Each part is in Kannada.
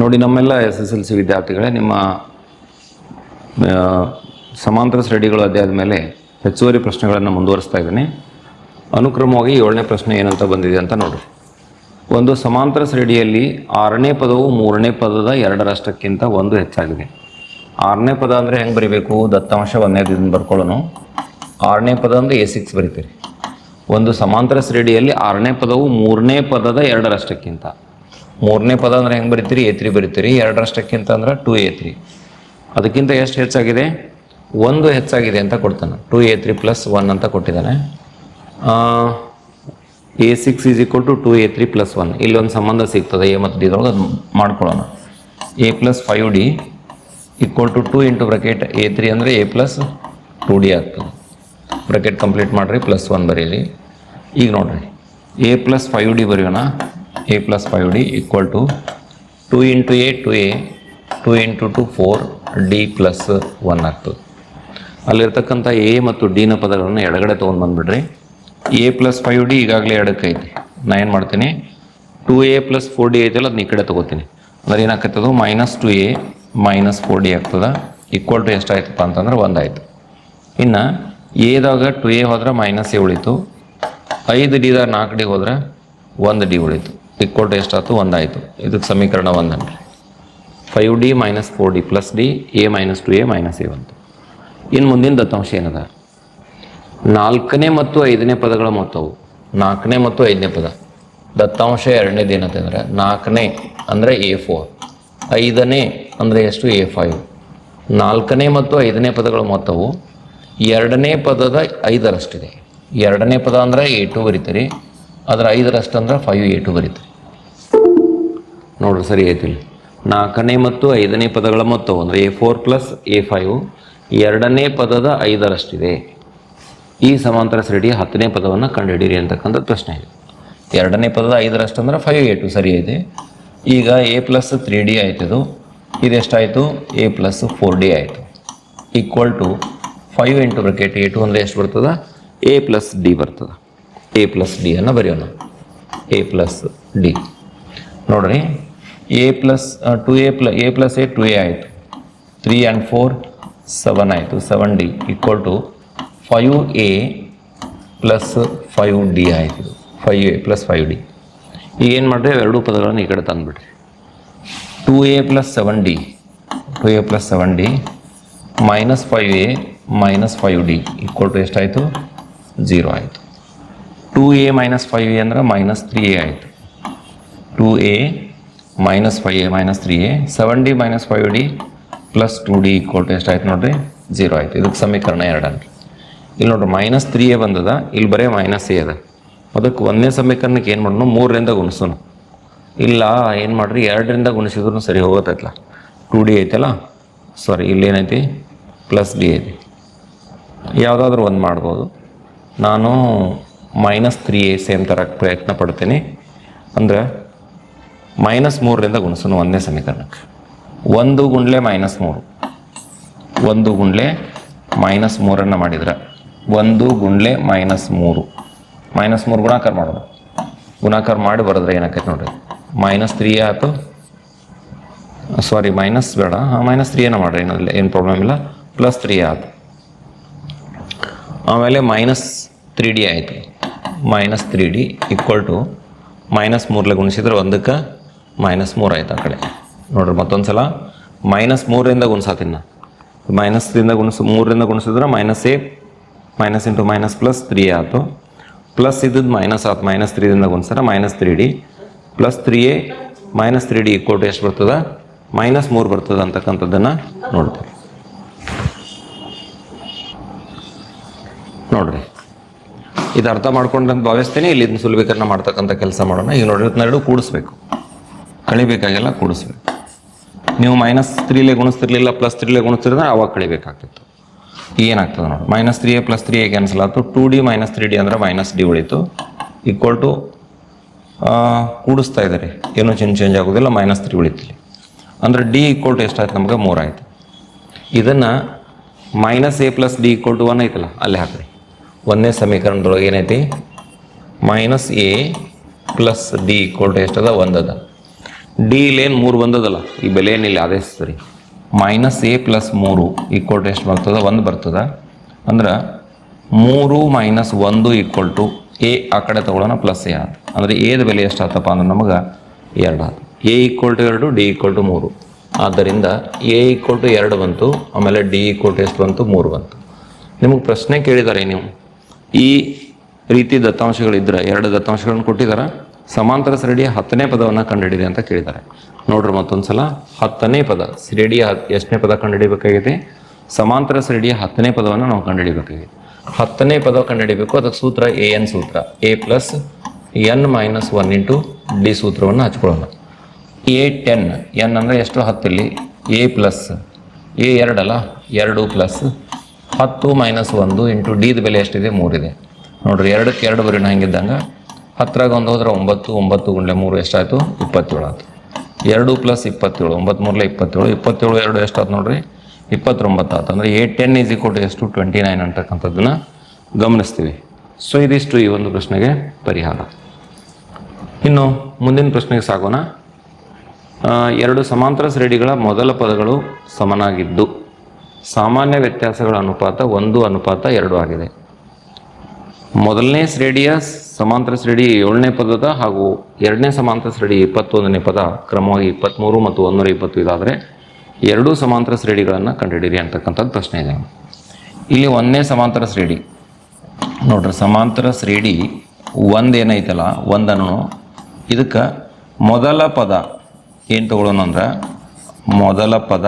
ನೋಡಿ, ನಮ್ಮೆಲ್ಲ SSLC ವಿದ್ಯಾರ್ಥಿಗಳೇ, ನಿಮ್ಮ ಸಮಾಂತರ ಶ್ರೇಣಿಗಳು ಅಧ್ಯಾಯದ ಮೇಲೆ ಹೆಚ್ಚುವರಿ ಪ್ರಶ್ನೆಗಳನ್ನು ಮುಂದುವರಿಸ್ತಾ ಇದ್ದೀನಿ. ಅನುಕ್ರಮವಾಗಿ 7ನೇ ಪ್ರಶ್ನೆ ಏನಂತ ಬಂದಿದೆ ಅಂತ ನೋಡಿರಿ. ಒಂದು ಸಮಾಂತರ ಶ್ರೇಣಿಯಲ್ಲಿ 6ನೇ ಪದವು 3ನೇ ಪದದ 2ರಷ್ಟಕ್ಕಿಂತ 1 ಹೆಚ್ಚಾಗಿದೆ. 6ನೇ ಪದ ಅಂದರೆ ಹೆಂಗೆ ಬರೀಬೇಕು? ದತ್ತಾಂಶ 1ನೇದಿಂದ ಬರ್ಕೊಳ್ಳೋಣ. 6ನೇ ಪದ ಅಂದರೆ A6 ಬರೀತೀರಿ. ಒಂದು ಸಮಾಂತರ ಶ್ರೇಣಿಯಲ್ಲಿ 6ನೇ ಪದವು 3ನೇ ಪದದ 2ರಷ್ಟಕ್ಕಿಂತ, 3ನೇ ಪದ ಅಂದರೆ ಹೆಂಗೆ ಬರೀತೀರಿ? A3 ಬರೀತೀರಿ. 2ರಷ್ಟಕ್ಕಿಂತ ಅಂದ್ರೆ 2A3. ಅದಕ್ಕಿಂತ ಎಷ್ಟು ಹೆಚ್ಚಾಗಿದೆ? 1 ಹೆಚ್ಚಾಗಿದೆ ಅಂತ ಕೊಡ್ತಾನೆ. 2A3 + 1 ಅಂತ ಕೊಟ್ಟಿದ್ದಾನೆ. A6 = 2A3 + 1. ಇಲ್ಲೊಂದು ಸಂಬಂಧ ಸಿಗ್ತದೆ A ಮತ್ತು D ಒಳಗೆ, ಅದು ಮಾಡ್ಕೊಳ್ಳೋಣ. A + 5D = 2 × ಬ್ರಾಕೆಟ್ A3 ಅಂದರೆ A + 2D ಆಗ್ತದೆ. ಬ್ರಾಕೆಟ್ ಕಂಪ್ಲೀಟ್ ಮಾಡಿರಿ, +1 ಬರೀರಿ. ಈಗ ನೋಡಿರಿ, A + 5D ಬರೆಯೋಣ. A + 5D = 2 × A 2A, 2 × 2 4, D + 1 ಆಗ್ತದೆ. ಅಲ್ಲಿರ್ತಕ್ಕಂಥ A ಮತ್ತು D ನ ಪದಗಳನ್ನು ಎಡಗಡೆ ತೊಗೊಂಡು ಬಂದುಬಿಡ್ರಿ. A + 5D ಈಗಾಗಲೇ ಎಡಕ್ಕೆ ಐತಿ. ನಾನು ಏನು ಮಾಡ್ತೀನಿ? 2A + 4D ಐತಲ್ಲ, ಅದನ್ನ ಈ ಕಡೆ ತೊಗೋತೀನಿ. ಅಂದ್ರೆ ಏನಾಗ್ತದೆ? -2A - 4D ಆಗ್ತದೆ. = ಎಷ್ಟಾಯ್ತಪ್ಪ ಅಂತಂದ್ರೆ 1 ಆಯಿತು. ಇನ್ನು Aದಾಗ 2A ಹೋದ್ರೆ -A ಉಳಿತು. 5Dದಾಗ 4D ಹೋದ್ರೆ 1D ಉಳಿತು. = ಎಷ್ಟಾಯ್ತು? 1 ಆಯಿತು. ಇದಕ್ಕೆ ಸಮೀಕರಣ 1 ಅನ್ರಿ. 5D - 4D + D, A - 2A - A ಬಂತು. ಇನ್ನು ಮುಂದಿನ ದತ್ತಾಂಶ ಏನದ? 4ನೇ ಮತ್ತು 5ನೇ ಪದಗಳ ಮೊತ್ತವು. 4ನೇ ಮತ್ತು 5ನೇ ಪದ ದತ್ತಾಂಶ 2ನೇದು ಏನಂತಂದ್ರೆ 4ನೇ ಅಂದರೆ A4, 5ನೇ ಅಂದರೆ ಎಷ್ಟು? A5. 4ನೇ ಮತ್ತು 5ನೇ ಪದಗಳ ಮೊತ್ತವು 2ನೇ ಪದದ 5ರಷ್ಟಿದೆ. 2ನೇ ಪದ ಅಂದರೆ A2 ಬರೀತೀರಿ. ಅದರ 5ರಷ್ಟು ಅಂದ್ರೆ 5A2 ಬರೀತೀರಿ. ನೋಡ್ರಿ, ಸರಿ ಐತಿಲ್ಲ. 4ನೇ ಮತ್ತು 5ನೇ ಪದಗಳ ಮೊತ್ತವು ಅಂದರೆ A4 + A5 2ನೇ ಪದದ 5ರಷ್ಟಿದೆ. ಈ ಸಮಾಂತರ ಶ್ರೇಣಿಯ 10ನೇ ಪದವನ್ನು ಕಂಡುಹಿಡಿಯಿರಿ ಅಂತಕ್ಕಂಥ ಪ್ರಶ್ನೆ ಇದೆ. 2ನೇ ಪದದ 5ರಷ್ಟು ಅಂದ್ರೆ 5A2 ಸರಿ ಇದೆ. ಈಗ A + 3D ಆಯ್ತದು. ಇದೆಷ್ಟಾಯಿತು? A + 4D ಆಯಿತು. = 5 × ಬ್ರಾಕೆಟ್ A2 ಅಂದರೆ ಎಷ್ಟು ಬರ್ತದೆ? A + D ಬರ್ತದೆ. A + D ಅನ್ನು ಬರೆಯೋಣ. A + D ನೋಡ್ರಿ, A + 2A ಆಯಿತು. 3 × 4 7 ಆಯಿತು. 7D = 5A + 5D ಆಯಿತು. 5A + 5D. ಈಗ ಏನು ಮಾಡಿರಿ? ಎರಡೂ ಪದಗಳನ್ನು ಈ ಕಡೆ ತಂದುಬಿಡ್ರಿ. 2A + 7D -5A - 5D = ಎಷ್ಟಾಯಿತು? 0 ಆಯಿತು. 2A - 5A ಅಂದರೆ -3A ಆಯಿತು. 2A - 5A - 3A. 7D - 5D + 2D = ಎಷ್ಟಾಯ್ತು ನೋಡ್ರಿ? 0 ಆಯಿತು. ಇದಕ್ಕೆ ಸಮೀಕರಣ 2 ಅನ್ರಿ. ಇಲ್ಲಿ ನೋಡ್ರಿ, -3A ಬಂದದ, ಇಲ್ಲಿ ಬರೀ -A ಅದ. ಅದಕ್ಕೆ 1ನೇ ಸಮೀಕರಣಕ್ಕೆ ಏನು ಮಾಡೋಣ? 3ರಿಂದ ಗುಣಿಸೋಣ. ಇಲ್ಲ, ಏನು ಮಾಡಿರಿ? 2ರಿಂದ ಗುಣಿಸಿದ್ರು ಸರಿ ಹೋಗತ್ತಲ್ಲ. 2D ಐತಲ್ಲ, ಸಾರಿ, ಇಲ್ಲೇನೈತಿ? +D ಐತಿ. ಯಾವುದಾದ್ರೂ ಒಂದು ಮಾಡ್ಬೋದು. ನಾನು -3A ಸೇಮ್ ತರಕ್ಕೆ ಪ್ರಯತ್ನ ಪಡ್ತೀನಿ. ಅಂದರೆ -3ರಿಂದ ಗುಣಿಸೋಣ 1ನೇ ಸಮೀಕರಣಕ್ಕೆ. 1 × -3, 1 × -3 ಮಾಡಿದ್ರೆ 1 × -3 ಗುಣಾಕಾರ ಮಾಡೋದು. ಗುಣಾಕಾರ ಮಾಡಿ ಬರೆದ್ರೆ ಏನಾಕೈತೆ ನೋಡ್ರಿ? -3A ಆಯಿತು. ಸಾರಿ, ಮೈನಸ್ ಬೇಡ, -3A ಮಾಡಿರಿ, ಏನು ಪ್ರಾಬ್ಲಮ್ ಇಲ್ಲ. +3A ಆಯಿತು. ಆಮೇಲೆ -3D ಆಯಿತು. -3D = -3 ಗುಣಿಸಿದ್ರೆ 1ಕ್ಕೆ -3 ಆಯ್ತು ಆ ಕಡೆ. ನೋಡ್ರಿ, ಮತ್ತೊಂದು ಸಲ -3ರಿಂದ ಗುಣಿಸಾತೀನಿ ನಾನು. -3ರಿಂದ ಗುಣಿಸಿದ್ರೆ -A - +3A ಆಯಿತು. ಪ್ಲಸ್ ಇದ್ದದ್ದು ಮೈನಸ್ ಆಯ್ತು. -3ದಿಂದ ಗುಣಿಸಿದ್ರೆ -3D + 3A - 3D = ಎಷ್ಟು ಬರ್ತದೆ? -3 ಬರ್ತದೆ ಅಂತಕ್ಕಂಥದ್ದನ್ನು ನೋಡ್ತೀವಿ. ನೋಡ್ರಿ, ಇದು ಅರ್ಥ ಮಾಡ್ಕೊಂಡು ಅಂತ ಭಾವಿಸ್ತೀನಿ. ಇಲ್ಲಿ ಇದನ್ನ ಸುಲಭೀಕರಣ ಮಾಡ್ತಕ್ಕಂಥ ಕೆಲಸ ಮಾಡೋಣ. ಈಗ ನೋಡ್ರಿ, ಇದನ್ನೆರಡು ಕೂಡಿಸ್ಬೇಕು. ಕಳಿಬೇಕಾಗೆಲ್ಲ ಕೂಡಿಸ್ಬೇಕು. ನೀವು -3 ಗುಣಿಸ್ತಿರ್ಲಿಲ್ಲ, +3 ಗುಣಿಸ್ತಿದ್ರೆ ಅವಾಗ ಕಳಿಬೇಕಾಗ್ತಿತ್ತು. ಏನಾಗ್ತದೆ ನೋಡಿ? -3A + 3A ಕ್ಯಾನ್ಸಲ್ ಆಯಿತು. 2D - 3D ಅಂದರೆ -D ಉಳಿತು. = ಕೂಡಿಸ್ತಾ ಇದ್ದಾರೆ, ಏನೂ ಚೇಂಜ್ ಆಗೋದಿಲ್ಲ. -3 ಉಳಿತಿಲ್ಲ ಅಂದರೆ D = ಎಷ್ಟಾಯ್ತು? ನಮಗೆ 3 ಆಯಿತು. ಇದನ್ನು -A + D = 1 ಐತಲ್ಲ, ಅಲ್ಲೇ ಹಾಕಿರಿ. 1ನೇ ಸಮೀಕರಣದೊಳಗೆ ಏನೈತಿ? -A + D = ಎಷ್ಟದ? 1 ಅದ. ಡಿ ಇಲ್ಲೇನು 3 ಬಂದದಲ್ಲ, ಈ ಬೆಲೆ ಏನಿಲ್ಲ ಅದೇ ಸರಿ. Minus a plus 3 equal to ಎಷ್ಟು ಬರ್ತದೆ? 1 ಬರ್ತದೆ. ಅಂದ್ರೆ 3 ಮೈನಸ್ 1 ಈಕ್ವಲ್ ಟು ಎ ಆ ಕಡೆ ತೊಗೊಳ್ಳೋಣ ಪ್ಲಸ್ ಎ ಆಯ್ತು. ಅಂದರೆ ಎದ ಬೆಲೆ ಎಷ್ಟು ಆತಪ್ಪ ಅಂದ್ರೆ ನಮಗೆ 2 ಆಯ್ತು. A equal to 2, d equal to 3. ಆದ್ದರಿಂದ ಎ ಈಕ್ವಲ್ ಟು 2 ಬಂತು, ಆಮೇಲೆ ಡಿ ಈಕ್ವಲ್ ಟು ಎಷ್ಟು ಬಂತು? 3 ಬಂತು. ನಿಮಗೆ ಪ್ರಶ್ನೆ ಕೇಳಿದ್ದಾರೆ, ನೀವು ಈ ರೀತಿ ದತ್ತಾಂಶಗಳಿದ್ರೆ 2 ದತ್ತಾಂಶಗಳನ್ನು ಕೊಟ್ಟಿದ್ದಾರೆ, ಸಮಾಂತರ ಶ್ರೇಣಿಯ 10ನೇ ಪದವನ್ನು ಕಂಡುಹಿಡಿಯಿರಿ ಅಂತ ಕೇಳಿದ್ದಾರೆ. ನೋಡ್ರಿ ಮತ್ತೊಂದು ಸಲ 10ನೇ ಪದ ಶ್ರೇಣಿಯ ಎಷ್ಟನೇ ಪದ ಕಂಡುಹಿಡಿಬೇಕಾಗಿದೆ? ಸಮಾಂತರ ಶ್ರೇಣಿಯ 10ನೇ ಪದವನ್ನು ನಾವು ಕಂಡುಹಿಡಿಬೇಕಾಗಿದೆ. 10ನೇ ಪದ ಕಂಡುಹಿಡಿಬೇಕು, ಅದಕ್ಕೆ ಸೂತ್ರ ಎ ಎನ್ ಸೂತ್ರ, A plus N minus 1 into D ಸೂತ್ರವನ್ನು ಹಚ್ಕೊಳ್ಳೋಣ. ಎ 10, ಎನ್ ಅಂದರೆ ಎಷ್ಟು? 10 ಇಲ್ಲಿ, ಎ ಪ್ಲಸ್ ಎ 2 ಅಲ್ಲ, 2 ಪ್ಲಸ್ 10 ಮೈನಸ್ 1 ಇಂಟು ಡಿದ ಬೆಲೆ ಎಷ್ಟಿದೆ? 3 ಇದೆ. ನೋಡ್ರಿ 2ಕ್ಕೆ 2 ಬರೀ ಹಂಗಿದ್ದಂಗೆ 10ರಾಗ 1 ಹೋದ್ರೆ 9, 9 ಗುಂಡ್ಲೆ 3 ಎಷ್ಟಾಯಿತು? 27 ಆಯ್ತು. 2 ಪ್ಲಸ್ 27, 9 3 27, 27 2 ಎಷ್ಟಾಯ್ತು ನೋಡ್ರಿ? 29 ಆಯ್ತು. ಅಂದರೆ ಎ 10 ಈಸ್ ಈಕ್ವಲ್ ಟು ಎಷ್ಟು? 29 ಅಂತಕ್ಕಂಥದ್ದನ್ನು ಗಮನಿಸ್ತೀವಿ. ಸೊ ಇದಿಷ್ಟು ಈ ಒಂದು ಪ್ರಶ್ನೆಗೆ ಪರಿಹಾರ. ಇನ್ನು ಮುಂದಿನ ಪ್ರಶ್ನೆಗೆ ಸಾಗೋಣ. 2 ಸಮಾಂತರ ಶ್ರೇಣಿಗಳ ಮೊದಲ ಪದಗಳು ಸಮನಾಗಿದ್ದು ಸಾಮಾನ್ಯ ವ್ಯತ್ಯಾಸಗಳ ಅನುಪಾತ 1:2 ಆಗಿದೆ. ಮೊದಲನೇ ಶ್ರೇಣಿಯ ಸಮಾಂತರ ಶ್ರೇಣಿ 7ನೇ ಪದದ ಹಾಗೂ 2ನೇ ಸಮಾಂತರ ಶ್ರೇಣಿ 21ನೇ ಪದ ಕ್ರಮವಾಗಿ 23 ಮತ್ತು 120 ಇದಾದರೆ 2 ಸಮಾಂತರ ಶ್ರೇಣಿಗಳನ್ನು ಕಂಡುಹಿಡಿಯಿರಿ ಅಂತಕ್ಕಂಥದ್ದು ಪ್ರಶ್ನೆ ಇದೆ. ಇಲ್ಲಿ 1ನೇ ಸಮಾಂತರ ಶ್ರೇಣಿ ನೋಡ್ರಿ, ಸಮಾಂತರ ಶ್ರೇಣಿ 1 ಏನೈತಲ್ಲ, 1 ಇದಕ್ಕೆ ಮೊದಲ ಪದ ಏನು ತಗೊಳ್ಳೋಣ ಅಂದ್ರೆ, ಮೊದಲ ಪದ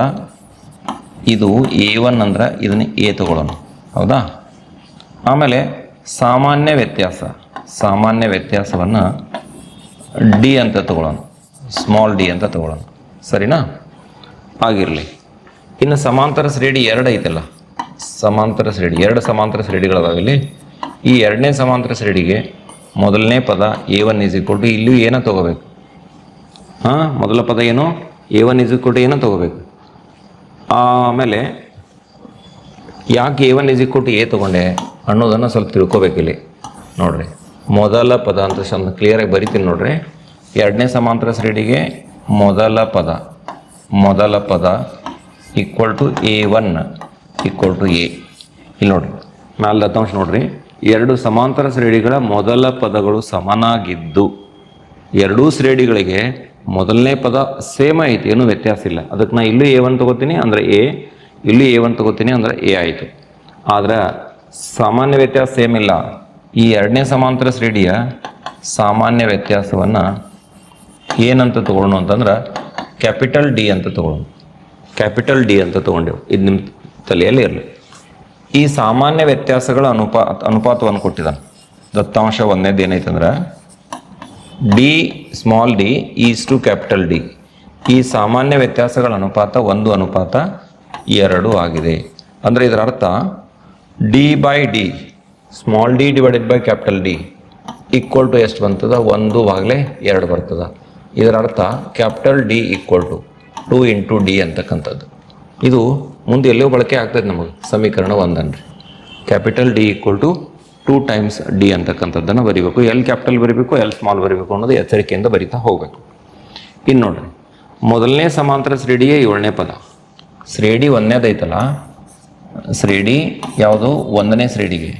ಇದು A1 ಅಂದ್ರೆ ಇದನ್ನ ಎ ತಗೊಳ್ಳೋಣ, ಹೌದಾ? ಆಮೇಲೆ ಸಾಮಾನ್ಯ ವ್ಯತ್ಯಾಸವನ್ನು ಡಿ ಅಂತ ತಗೊಳ್ಳೋಣ, ಸ್ಮಾಲ್ ಡಿ ಅಂತ ತಗೊಳ್ಳೋಣ, ಸರಿನಾ? ಆಗಿರಲಿ. ಇನ್ನು ಸಮಾಂತರ ಶ್ರೇಣಿ 2 ಐತಲ್ಲ, ಸಮಾಂತರ ಶ್ರೇಣಿ 2 ಸಮಾಂತರ ಶ್ರೇಣಿಗಳದಾವ ಇಲ್ಲಿ. ಈ 2ನೇ ಸಮಾಂತರ ಶ್ರೇಣಿಗೆ ಮೊದಲನೇ ಪದ A1 ಈಸ್ ಈಕ್ವಲ್ ಟು ಇಲ್ಲೂ ಏನೋ ತಗೋಬೇಕು. ಮೊದಲ ಪದ ಏನು? A1 ಈಸ್ ಈಕ್ವಲ್ ಟು ಏನೋ ತಗೋಬೇಕು. ಆಮೇಲೆ ಯಾಕೆ A1 is equal to A ತೊಗೊಂಡೆ ಅನ್ನೋದನ್ನು ಸ್ವಲ್ಪ ತಿಳ್ಕೊಬೇಕಿಲ್ಲಿ. ನೋಡ್ರಿ, ಮೊದಲ ಪದ ಅಂತ ಸ್ವಲ್ಪ ಕ್ಲಿಯರಾಗಿ ಬರಿತೀನಿ ನೋಡ್ರಿ. 2ನೇ ಸಮಾಂತರ ಶ್ರೇಣಿಗೆ ಮೊದಲ ಪದ equal to A1 equal to a. ಇಲ್ಲಿ ನೋಡ್ರಿ, ಮ್ಯಾಲೆ ದತ್ತಾಂಶ ನೋಡ್ರಿ, 2 ಸಮಾಂತರ ಶ್ರೇಣಿಗಳ ಮೊದಲ ಪದಗಳು ಸಮನಾಗಿದ್ದು 2 ಶ್ರೇಣಿಗಳಿಗೆ ಮೊದಲನೇ ಪದ ಸೇಮ್ ಐತಿ, ಏನೂ ವ್ಯತ್ಯಾಸ ಇಲ್ಲ. ಅದಕ್ಕೆ ನಾ ಇಲ್ಲೂ A1 ತೊಗೋತೀನಿ ಅಂದರೆ ಎ, ಇಲ್ಲೂ A1 ತೊಗೋತೀನಿ ಅಂದರೆ ಎ ಆಯಿತು. ಆದರೆ ಸಾಮಾನ್ಯ ವ್ಯತ್ಯಾಸ ಸೇಮ್ ಇಲ್ಲ. ಈ 2ನೇ ಸಮಾಂತರ ಶ್ರೇಣಿಯ ಸಾಮಾನ್ಯ ವ್ಯತ್ಯಾಸವನ್ನು ಏನಂತ ತೊಗೊಳ್ಳೋಣ ಅಂತಂದ್ರೆ ಕ್ಯಾಪಿಟಲ್ ಡಿ ಅಂತ ತೊಗೊಳ್ಳೋಣ. ಕ್ಯಾಪಿಟಲ್ ಡಿ ಅಂತ ತೊಗೊಂಡೆವು, ಇದು ನಿಮ್ಮ ತಲೆಯಲ್ಲಿ ಇರಲಿ. ಈ ಸಾಮಾನ್ಯ ವ್ಯತ್ಯಾಸಗಳ ಅನುಪಾತವನ್ನು ಕೊಟ್ಟಿದ್ದಾನೆ ದತ್ತಾಂಶ. 1ನೇದು ಏನೈತಂದ್ರೆ D small D is to capital D. ಈ ಸಾಮಾನ್ಯ ವ್ಯತ್ಯಾಸಗಳ ಅನುಪಾತ 1:2 ಆಗಿದೆ. ಅಂದರೆ ಇದರ ಅರ್ಥ D by D, small D divided by capital D equal to ಎಷ್ಟು ಬರ್ತದೆ? 1/2 ಬರ್ತದೆ. ಇದರ ಅರ್ಥ capital D equal to 2 into D ಅಂತಕ್ಕಂಥದ್ದು. ಇದು ಮುಂದೆ ಎಲ್ಲೋ ಬಳಕೆ ಆಗ್ತದೆ ನಮಗೆ. ಸಮೀಕರಣ 1 ಅನ್ರಿ, capital D equal to 2 times d ಅಂತಕ್ಕಂಥದ್ದನ್ನು ಬರೀಬೇಕು. ಎಲ್ ಕ್ಯಾಪಿಟಲ್ ಬರೀಬೇಕು, ಎಲ್ ಸ್ಮಾಲ್ ಬರೀಬೇಕು ಅನ್ನೋದು ಎಚ್ಚರಿಕೆಯಿಂದ ಬರಿತಾ ಹೋಗಬೇಕು. ಇನ್ನು ನೋಡ್ರಿ, ಮೊದಲನೇ ಸಮಾಂತರ ಶ್ರೇಣಿಯ 7ನೇ ಪದ, ಶ್ರೇಣಿ 1ನೇದು ಐತಲ್ಲ, ಶ್ರೇಣಿ ಯಾವುದು? 1ನೇ ಶ್ರೇಣಿಗೆ,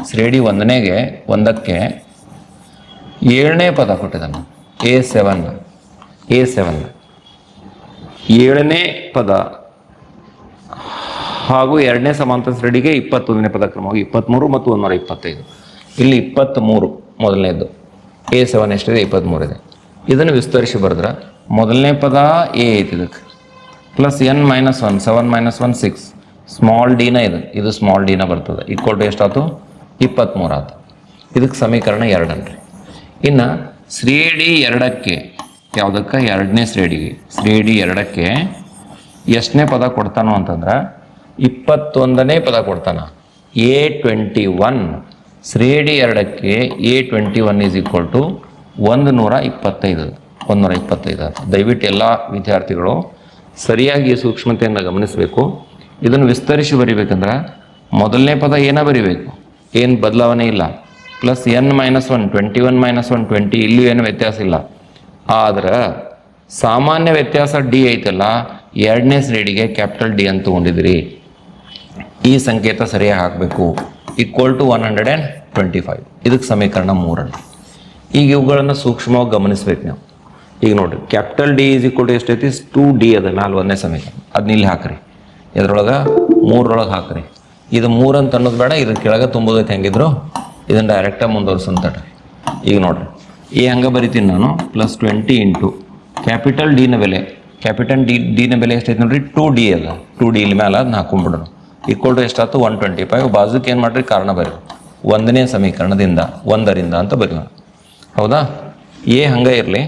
ಶ್ರೇಣಿ 1ನೇಗೆ 1ಕ್ಕೆ 7ನೇ ಪದ ಕೊಟ್ಟಿದ್ದಾನೆ, A7. 7ನೇ ಪದ ಹಾಗೂ 2ನೇ ಸಮಾಂತರ ಶ್ರೇಣಿಗೆ 21ನೇ ಪದ ಕ್ರಮವಾಗಿ 23 ಮತ್ತು 125. ಇಲ್ಲಿ 23 ಮೊದಲನೇದು, A7 ಎಷ್ಟಿದೆ? 23 ಇದೆ. ಇದನ್ನು ವಿಸ್ತರಿಸಿ ಬರೆದ್ರೆ ಮೊದಲನೇ ಪದ ಎ ಐತಿ, ಇದಕ್ಕೆ plus n minus 1, 7 minus 1 6, small ಡಿನ ಇದು ಸ್ಮಾಲ್ ಡಿನ ಬರ್ತದೆ, ಈಕ್ವಲ್ ಟು ಎಷ್ಟಾಯ್ತು? 23 ಆಯ್ತು. ಇದಕ್ಕೆ ಸಮೀಕರಣ 2 ಅನ್ರಿ. ಇನ್ನು ಶ್ರೇಣಿ 2ಕ್ಕೆ ಯಾವುದಕ್ಕೆ? 2ನೇ ಶ್ರೇಣಿಗೆ, ಶ್ರೇಣಿ 2ಕ್ಕೆ ಎಷ್ಟನೇ ಪದ ಕೊಡ್ತಾನೋ ಅಂತಂದ್ರೆ 21ನೇ ಪದ ಕೊಡ್ತಾನ, A21. ಶ್ರೇಣಿ 2ಕ್ಕೆ A21 ಈಸ್ ಈಕ್ವಲ್ ಟು 125 ಆಯ್ತು. ದಯವಿಟ್ಟು ಎಲ್ಲ ವಿದ್ಯಾರ್ಥಿಗಳು ಸರಿಯಾಗಿ ಈ ಸೂಕ್ಷ್ಮತೆಯನ್ನು ಗಮನಿಸಬೇಕು. ಇದನ್ನು ವಿಸ್ತರಿಸಿ ಬರಿಬೇಕಂದ್ರೆ ಮೊದಲನೇ ಪದ ಏನ ಬರಿಬೇಕು, ಏನು ಬದಲಾವಣೆ ಇಲ್ಲ, ಪ್ಲಸ್ n ಮೈನಸ್ 1, 21 ಮೈನಸ್ 1 20, ಇಲ್ಲೂ ಏನು ವ್ಯತ್ಯಾಸ ಇಲ್ಲ. ಆದ್ರೆ ಸಾಮಾನ್ಯ ವ್ಯತ್ಯಾಸ ಡಿ ಐತಲ್ಲ, ಎರಡನೇ ಶ್ರೇಣಿಗೆ ಕ್ಯಾಪಿಟಲ್ ಡಿ ಅಂತ ತೊಗೊಂಡಿದ್ರಿ. ಈ ಸಂಕೇತ ಸರಿಯಾಗಿ ಹಾಕಬೇಕು. Equal to 125. ಇದಕ್ಕೆ ಸಮೀಕರಣ 3. ಈಗ ಇವುಗಳನ್ನು ಸೂಕ್ಷ್ಮವಾಗಿ ಗಮನಿಸ್ಬೇಕು ನಾವು. ಈಗ ನೋಡಿರಿ, capital d is equal to ಎಷ್ಟೈತಿ? 2D ಅದ ಮ್ಯಾಲೆ ಒಂದನೇ ಸಮೀಕರಣ. ಅದನ್ನ ಇಲ್ಲಿ ಹಾಕ್ರಿ, ಇದ್ರೊಳಗೆ 3 ಹಾಕ್ರಿ. ಇದು 3 ಅಂತ ಅನ್ನೋದು ಬೇಡ, ಇದ್ರ ಕೆಳಗೆ ತುಂಬೋದೈತೆ ಹೆಂಗಿದ್ರು ಇದನ್ನು ಡೈರೆಕ್ಟಾಗಿ ಮುಂದುವರ್ಸಂತಡ್ರಿ. ಈಗ ನೋಡಿರಿ, ಈ ಹಂಗೆ ಬರಿತೀನಿ ನಾನು, +20 ಇಂಟು ಕ್ಯಾಪಿಟಲ್ ಡಿನ ಬೆಲೆ. ಕ್ಯಾಪಿಟಲ್ ಡಿನ ಬೆಲೆ ಎಷ್ಟೈತೆ ನೋಡ್ರಿ? 2D ಅದ. 2D ಇಲ್ಲಿ ಮೇಲೆ ಅದನ್ನ ಹಾಕೊಂಡ್ಬಿಡೋಣ. ಈಕ್ವಲ್ ಟು ಎಷ್ಟಾಯ್ತು? 125. ಬಾಜುಕ್ಕೆ ಏನು ಮಾಡಿರಿ? ಕಾರಣ ಬರೀ, ಒಂದನೇ ಸಮೀಕರಣದಿಂದ 1ರಿಂದ ಅಂತ ಬರೆಯೋಣ. ಹೌದಾ? ಎ ಹಂಗೆ ಇರಲಿ.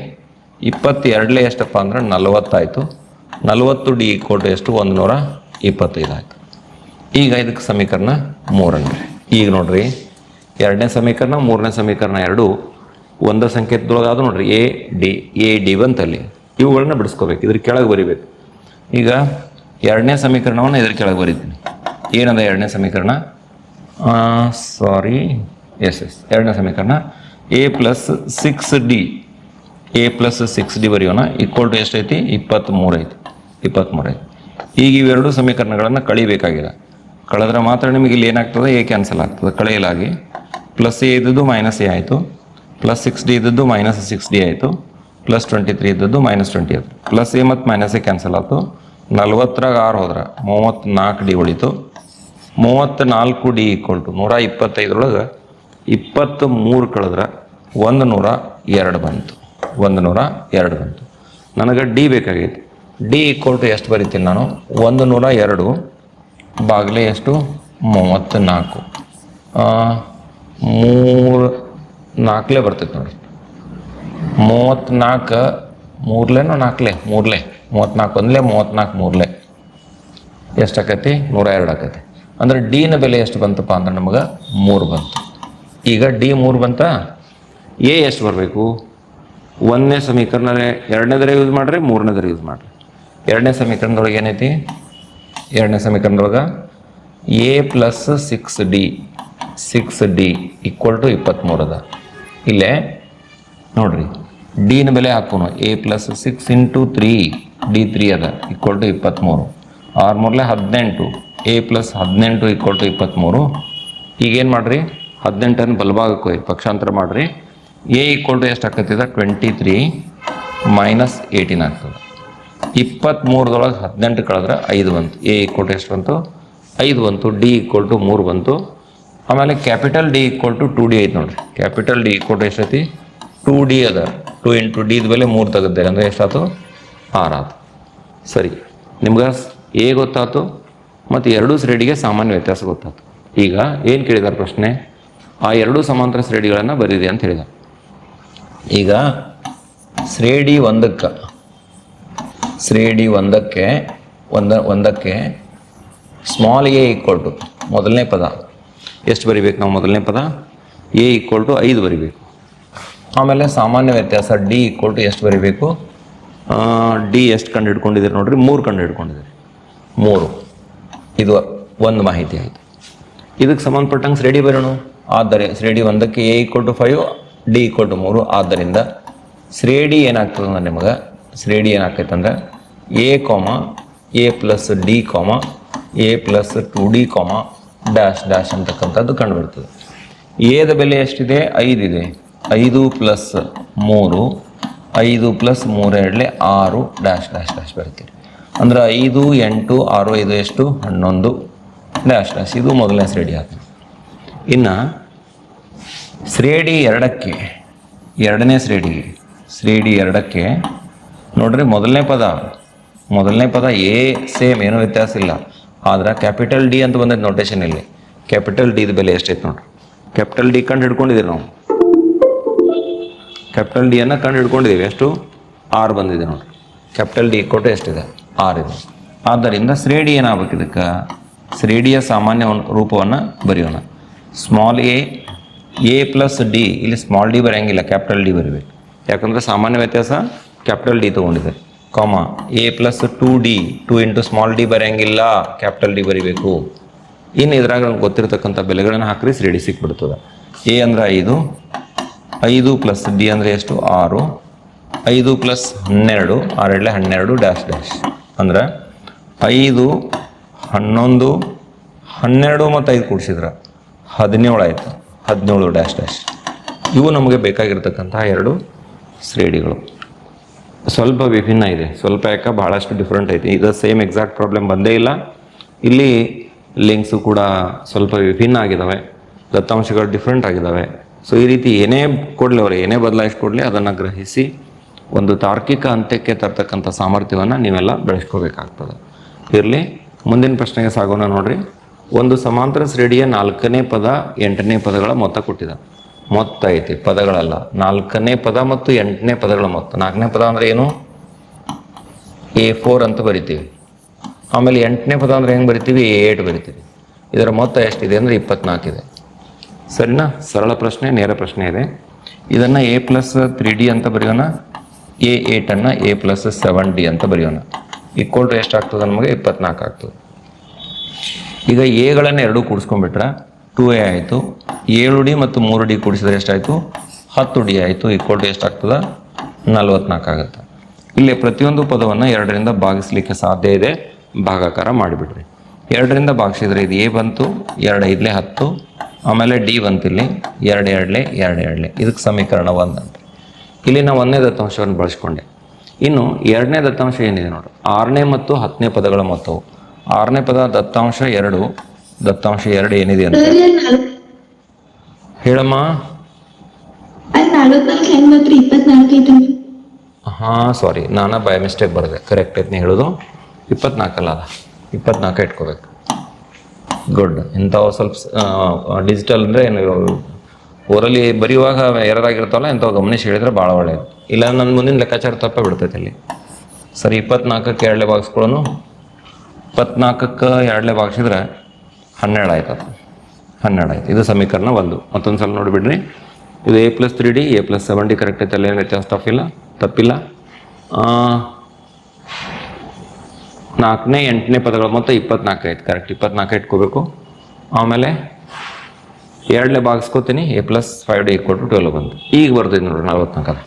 22 ಎಷ್ಟಪ್ಪ ಅಂದ್ರೆ 40 ಆಯಿತು. 40D ಈಕ್ವಲ್ ಟು ಎಷ್ಟು? 125 ಆಯಿತು. ಈಗ ಇದಕ್ಕೆ ಸಮೀಕರಣ 3 ಅನ್ರಿ. ಈಗ ನೋಡ್ರಿ, ಎರಡನೇ ಸಮೀಕರಣ ಮೂರನೇ ಸಮೀಕರಣ ಎರಡು ಒಂದೇ ಸಂಕೇತದೊಳಗೆ ಅದು ನೋಡ್ರಿ. ಎ ಡಿ ಬಂತಲ್ಲಿ. ಇವುಗಳನ್ನ ಬಿಡಿಸ್ಕೋಬೇಕು, ಇದ್ರ ಕೆಳಗೆ ಬರಿಬೇಕು. ಈಗ ಎರಡನೇ ಸಮೀಕರಣವನ್ನು ಇದ್ರ ಕೆಳಗೆ ಬರೀತೀನಿ. ಏನದ ಎರಡನೇ ಸಮೀಕರಣ? ಎರಡನೇ ಸಮೀಕರಣ a ಪ್ಲಸ್ 6d ಬರೆಯೋಣ. ಈಕ್ವಲ್ ಟು ಎಷ್ಟೈತಿ? 23 ಐತಿ. 23 ಐತಿ. ಈಗ ಇವೆರಡು ಸಮೀಕರಣಗಳನ್ನು ಕಳಿಬೇಕಾಗಿದೆ. ಕಳೆದ್ರೆ ಮಾತ್ರ ನಿಮಗೆ ಇಲ್ಲಿ ಏನಾಗ್ತದೆ? ಎ ಕ್ಯಾನ್ಸಲ್ ಆಗ್ತದೆ. ಕಳೆಯಲಾಗಿ ಪ್ಲಸ್ ಎ ಇದ್ದದ್ದು ಮೈನಸ್ ಎ ಆಯಿತು, ಪ್ಲಸ್ 6d ಇದ್ದದ್ದು ಮೈನಸ್ 6d ಆಯಿತು, ಪ್ಲಸ್ 23 ಇದ್ದದ್ದು ಮೈನಸ್ 20 ಆಯಿತು. ಪ್ಲಸ್ ಎ ಮತ್ತು ಮೈನಸ್ ಎ ಕ್ಯಾನ್ಸಲ್ ಆಯಿತು. 40ರಾಗ 6 ಹೋದ್ರೆ 34d ಉಳಿತು. 34d ಈಕ್ವಲ್ ಟು 125 23 ಕಳೆದ್ರೆ 102 ಬಂತು. 102 ಬಂತು. ನನಗೆ ಡಿ ಬೇಕಾಗೈತಿ. ಡಿ ಈಕ್ವಲ್ ಟು ಎಷ್ಟು ಬರಿತೀನಿ ನಾನು? 102 ಬಾಗಿಲೆ ಎಷ್ಟು? 34. 4 ಬರ್ತೈತೆ ನೋಡಿ. 34 3ಲೇನೋ 4 3 34 ಒಂದಲೇ 34 3 ಎಷ್ಟಾಕೈತಿ? 102 ಆಕೈತಿ. ಅಂದ್ರೆ ಡಿನ ಬೆಲೆ ಎಷ್ಟು ಬಂತಪ್ಪ ಅಂದ್ರೆ ನಮಗೆ 3 ಬಂತು. ಈಗ ಡಿ 3 ಬಂತ. ಎ ಎಷ್ಟು ಬರಬೇಕು? ಒಂದನೇ ಸಮೀಕರಣ ಎರಡನೇದರ ಯೂಸ್ ಮಾಡಿರಿ, ಮೂರನೇದರ ಯೂಸ್ ಮಾಡಿರಿ. ಎರಡನೇ ಸಮೀಕರಣದೊಳಗೆ ಏನೈತಿ? ಎರಡನೇ ಸಮೀಕರಣದೊಳಗೆ A plus 6d equal to 23 ಅದ. ಇಲ್ಲೇ ನೋಡ್ರಿ, ಡಿನ ಬೆಲೆ ಹಾಕೋಣ. ಎ ಪ್ಲಸ್ 6 ಇಂಟು 3 d3 ಅದ equal to 23. 6 3 18. A plus 18 equal to 23. ಈಗೇನು ಮಾಡಿರಿ? 18 ಬಲಭಾಗಕ್ಕೆ ಹೋಗಿ ಪಕ್ಷಾಂತರ ಮಾಡಿರಿ. ಎ ಈಕ್ವಲ್ ಟು ಎಷ್ಟು ಆಗ್ತೈತಿದೆ? 23 ಮೈನಸ್ 18 ಆಗ್ತದೆ. 23ದೊಳಗೆ 18 ಕಳೆದ್ರೆ 5 ಬಂತು. ಎ ಈಕ್ವಲ್ ಟು ಎಷ್ಟು ಬಂತು? 5 ಬಂತು. ಡಿ ಈಕ್ವಲ್ ಟು 3 ಬಂತು. ಆಮೇಲೆ capital D equal to 2d ಐತೆ ನೋಡ್ರಿ. ಕ್ಯಾಪಿಟಲ್ ಡಿ ಈಕ್ವಲ್ ಟು ಎಷ್ಟೈತಿ? 2d ಅದ. 2 ಇಂಟು ಡಿದ ಬೆಲೆ 3 ತೆಗೆದ್ದೆ ಅಂದರೆ ಎಷ್ಟಾಯ್ತು? 6 ಆಯ್ತು. ಸರಿ, ನಿಮ್ಗೆ ಎ ಗೊತ್ತಾಯ್ತು ಮತ್ತು ಎರಡೂ ಶ್ರೇಣಿಗೆ ಸಾಮಾನ್ಯ ವ್ಯತ್ಯಾಸ ಗೊತ್ತಾಯ್ತು. ಈಗ ಏನು ಕೇಳಿದಾರೆ ಪ್ರಶ್ನೆ? ಆ ಎರಡೂ ಸಮಾಂತರ ಶ್ರೇಣಿಗಳನ್ನು ಬರೀರಿ ಅಂತ ಹೇಳಿದ. ಈಗ ಶ್ರೇಣಿ ಒಂದಕ್ಕೆ ಸ್ಮಾಲ್ ಎ ಈಕ್ವಲ್ ಟು ಮೊದಲನೇ ಪದ ಎಷ್ಟು ಬರಿಬೇಕು ನಾವು? ಮೊದಲನೇ ಪದ ಎ ಈಕ್ವಲ್ ಟು 5 ಬರಿಬೇಕು. ಆಮೇಲೆ ಸಾಮಾನ್ಯ ವ್ಯತ್ಯಾಸ ಡಿ ಈಕ್ವಲ್ ಟು ಎಷ್ಟು ಬರಿಬೇಕು? ಡಿ ಎಷ್ಟು ಕಂಡು ಹಿಡ್ಕೊಂಡಿದ್ದೀರಿ ನೋಡ್ರಿ? 3 ಕಂಡು ಹಿಡ್ಕೊಂಡಿದ್ದೀರಿ. 3. ಇದು ಒಂದು ಮಾಹಿತಿ ಆಯಿತು. ಇದಕ್ಕೆ ಸಂಬಂಧಪಟ್ಟಂಗೆ ಶ್ರೇಣಿ ಬರೋಣ. ಆದ್ದರಿಂದ ಶ್ರೇಣಿ ಒಂದಕ್ಕೆ a equal to 5, d equal to 3. ಆದ್ದರಿಂದ ಶ್ರೇಣಿ ಏನಾಗ್ತದೆ ಅಂದ್ರೆ ನಿಮಗೆ ಶ್ರೇಣಿ ಏನಾಗ್ತೈತೆ ಅಂದ್ರೆ a plus d a plus 2d dash ಅಂತಕ್ಕಂಥದ್ದು ಕಂಡುಬಿಡ್ತದೆ. ಎದ ಬೆಲೆ ಎಷ್ಟಿದೆ? 5 ಇದೆ. 5 ಪ್ಲಸ್ 3 5 ಪ್ಲಸ್ 3 2 6 ಡ್ಯಾಶ್ ಬರ್ತೀರಿ. ಅಂದ್ರೆ 5 8 6 5 ಎಷ್ಟು? 11 ಡ್ಯಾಶ್. ಇದು ಮೊದಲನೇ ಶ್ರೇಣಿ ಆಗ್ತದೆ. ಇನ್ನು ಶ್ರೇಣಿ ಎರಡನೇ ಶ್ರೇಣಿ ಎರಡಕ್ಕೆ ನೋಡ್ರಿ, ಮೊದಲನೇ ಪದ ಎ ಸೇಮ್, ಏನೂ ವ್ಯತ್ಯಾಸ ಇಲ್ಲ. ಆದ್ರೆ ಕ್ಯಾಪಿಟಲ್ ಡಿ ಅಂತ ಬಂದೈತೆ ನೋಟೇಷನ್ ಇಲ್ಲಿ. ಕ್ಯಾಪಿಟಲ್ ಡಿದ ಬೆಲೆ ಎಷ್ಟೈತೆ ನೋಡ್ರಿ? ಕ್ಯಾಪಿಟಲ್ ಡಿ ಕಂಡು ಹಿಡ್ಕೊಂಡಿದ್ದೀವಿ ನಾವು. ಕ್ಯಾಪಿಟಲ್ ಡಿಯನ್ನು ಕಂಡು ಹಿಡ್ಕೊಂಡಿದ್ದೀವಿ. ಎಷ್ಟು? 6 ಬಂದಿದೆ ನೋಡ್ರಿ. ಕ್ಯಾಪಿಟಲ್ ಡಿ ಕೊಟ್ಟು ಎಷ್ಟಿದೆ? 6 ಇದೆ. ಆದ್ದರಿಂದ ಶ್ರೇಣಿ ಏನಾಗಬೇಕು? ಇದಕ್ಕೆ ಶ್ರೇಣಿಯ ಸಾಮಾನ್ಯ ರೂಪವನ್ನು ಬರೆಯೋಣ. Small A plus D. ಇಲ್ಲಿ ಸ್ಮಾಲ್ ಡಿ ಬರೆಯಂಗಿಲ್ಲ, ಕ್ಯಾಪಿಟಲ್ ಡಿ ಬರೀಬೇಕು. ಯಾಕಂದರೆ ಸಾಮಾನ್ಯ ವ್ಯತ್ಯಾಸ ಕ್ಯಾಪಿಟಲ್ ಡಿ ತೊಗೊಂಡಿದೆ. A plus 2d 2 into small D ಬರೆಯಂಗಿಲ್ಲ, ಕ್ಯಾಪಿಟಲ್ ಡಿ ಬರಿಬೇಕು. ಇನ್ನು ಇದ್ರಾಗ ನಮ್ಗೆ ಗೊತ್ತಿರತಕ್ಕಂಥ ಬೆಲೆಗಳನ್ನು ಹಾಕ್ರಿ, ಶ್ರೇಣಿ ಸಿಕ್ಬಿಡ್ತದೆ. ಎ ಅಂದರೆ 5 ಪ್ಲಸ್ ಡಿ ಅಂದರೆ ಎಷ್ಟು? 6 5 ಪ್ಲಸ್ 12 6 12 ಡ್ಯಾಶ್ ಡ್ಯಾಶ್ ಅಂದ್ರೆ 5 11 12 ಮತ್ತು 5 ಕೂಡಿಸಿದ್ರೆ 17 ಆಯಿತು. 17 ಡ್ಯಾಶ್ ಡ್ಯಾಶ್. ಇವು ನಮಗೆ ಬೇಕಾಗಿರ್ತಕ್ಕಂಥ ಎರಡು ಶ್ರೇಣಿಗಳು. ಸ್ವಲ್ಪ ವಿಭಿನ್ನ ಇದೆ, ಸ್ವಲ್ಪ ಯಾಕೆ ಭಾಳಷ್ಟು ಡಿಫ್ರೆಂಟ್ ಐತಿ. ಇದು ಸೇಮ್ ಎಕ್ಸಾಕ್ಟ್ ಪ್ರಾಬ್ಲಮ್ ಬಂದೇ ಇಲ್ಲ. ಇಲ್ಲಿ ಲಿಂಕ್ಸು ಕೂಡ ಸ್ವಲ್ಪ ವಿಭಿನ್ನ ಆಗಿದ್ದಾವೆ, ದತ್ತಾಂಶಗಳು ಡಿಫ್ರೆಂಟ್ ಆಗಿದ್ದಾವೆ. ಸೊ ಈ ರೀತಿ ಏನೇ ಕೊಡಲಿ ಅವರು, ಏನೇ ಬದಲಾಯಿಸ್ಕೊಡ್ಲಿ, ಅದನ್ನು ಗ್ರಹಿಸಿ ಒಂದು ತಾರ್ಕಿಕ ಅಂತ್ಯಕ್ಕೆ ತರ್ತಕ್ಕಂಥ ಸಾಮರ್ಥ್ಯವನ್ನು ನೀವೆಲ್ಲ ಬೆಳೆಸ್ಕೋಬೇಕಾಗ್ತದೆ. ಇರಲಿ, ಮುಂದಿನ ಪ್ರಶ್ನೆಗೆ ಸಾಗೋಣ ನೋಡ್ರಿ. ಒಂದು ಸಮಾಂತರ ಶ್ರೇಣಿಯ 4ನೇ ಪದ 8ನೇ ಪದಗಳ ಮೊತ್ತ ಕೊಟ್ಟಿದೆ. ಮೊತ್ತ ಐತಿ, ಪದಗಳಲ್ಲ. 4ನೇ ಪದ ಮತ್ತು 8ನೇ ಪದಗಳ ಮೊತ್ತ. 4ನೇ ಪದ ಅಂದರೆ ಏನು? A4 ಅಂತ ಬರಿತೀವಿ. ಆಮೇಲೆ 8ನೇ ಪದ ಅಂದರೆ ಹೆಂಗೆ ಬರಿತೀವಿ? A8 ಬರಿತೀವಿ. ಇದರ ಮೊತ್ತ ಎಷ್ಟಿದೆ ಅಂದರೆ 24 ಇದೆ. ಸರಿನಾ? ಸರಳ ಪ್ರಶ್ನೆ, ನೇರ ಪ್ರಶ್ನೆ ಇದೆ. ಇದನ್ನು A+3D ಅಂತ ಬರೆಯೋಣ. A8 A+7D ಅಂತ ಬರೆಯೋಣ. ಈಕ್ವಲ್ ಟು ಎಷ್ಟಾಗ್ತದೆ? ನಮಗೆ 24 ಆಗ್ತದೆ. ಈಗ ಎಗಳನ್ನು ಎರಡೂ ಕೂಡಿಸ್ಕೊಂಡ್ಬಿಟ್ರೆ 2A ಆಯಿತು. 7D ಮತ್ತು 3D ಕೂಡಿಸಿದ್ರೆ ಎಷ್ಟಾಯಿತು? 10D ಆಯಿತು. ಈಕ್ವಲ್ ಟು ಎಷ್ಟಾಗ್ತದೆ? 44 ಆಗುತ್ತೆ. ಇಲ್ಲಿ ಪ್ರತಿಯೊಂದು ಪದವನ್ನು 2ರಿಂದ ಭಾಗಿಸ್ಲಿಕ್ಕೆ ಸಾಧ್ಯ ಇದೆ. ಭಾಗಾಕಾರ ಮಾಡಿಬಿಡ್ರಿ. 2ರಿಂದ ಭಾಗಿಸಿದ್ರೆ ಇದು A ಬಂತು, 2 5 10, ಆಮೇಲೆ D ಬಂತಿಲ್ಲಿ 2 2 2 2. ಇದಕ್ಕೆ ಸಮೀಕರಣ 1 ಅಂತ. ಇಲ್ಲಿ ನಾವು 1ನೇ ದತ್ತಾಂಶವನ್ನು ಬಳಸ್ಕೊಂಡೆ. ಇನ್ನು 2ನೇ ದತ್ತಾಂಶ ಏನಿದೆ ನೋಡಿ, 6ನೇ ಮತ್ತು 10ನೇ ಪದಗಳ ಮೊತ್ತವು. 6ನೇ ಪದ ದತ್ತಾಂಶ 2, ದತ್ತಾಂಶ 2 ಏನಿದೆ ಅಂತ ಹೇಳಮ್ಮ. ಹಾಂ, ಸಾರಿ, ನಾನು ಬೈ ಮಿಸ್ಟೇಕ್ ಬರೆದೆ. ಕರೆಕ್ಟ್ ಐತೆ ನೀ ಹೇಳೋದು. 24 ಅಲ್ಲ, ಅದ 24 ಇಟ್ಕೋಬೇಕು. ಗುಡ್. ಇಂಥವು ಸ್ವಲ್ಪ ಡಿಜಿಟಲ್ ಅಂದರೆ ಓರಲ್ಲಿ ಬರೆಯುವಾಗ ಎರರಾಗಿರ್ತಾವಲ್ಲ, ಇಂಥವು ಗಮನಿಸಿ ಹೇಳಿದ್ರೆ ಭಾಳ ಒಳ್ಳೆಯದು. ಇಲ್ಲ ನನ್ನ ಮುಂದಿನ ಲೆಕ್ಕಾಚಾರ ತಪ್ಪ ಬಿಡ್ತೈತೆ ಇಲ್ಲಿ. ಸರಿ, 24ಕ್ಕೆ 2 ಭಾಗಿಸ್ಕೊಳ್ಳೋನು. 24ಕ್ಕೆ 2 ಭಾಗಿಸಿದ್ರೆ 12 ಆಯ್ತದ. 12 ಆಯ್ತು. ಇದು ಸಮೀಕರಣ 1. ಮತ್ತೊಂದು ಸಲ ನೋಡಿಬಿಡ್ರಿ. ಇದು A+3D A+7D ಕರೆಕ್ಟ್ ಐತೆ. ಅಲ್ಲಿ ಏನು ವ್ಯತ್ಯಾಸ ತಪ್ಪಿಲ್ಲ. 4ನೇ 8ನೇ ಪದಗಳ ಮೊತ್ತ 24 ಆಯ್ತು. ಕರೆಕ್ಟ್, 24 ಇಟ್ಕೋಬೇಕು. ಆಮೇಲೆ 2 ಭಾಗಿಸ್ಕೋತೀನಿ. A+5D = 12 ಬಂತು. ಈಗ ಬರ್ತೈತೆ ನೋಡ್ರಿ 44.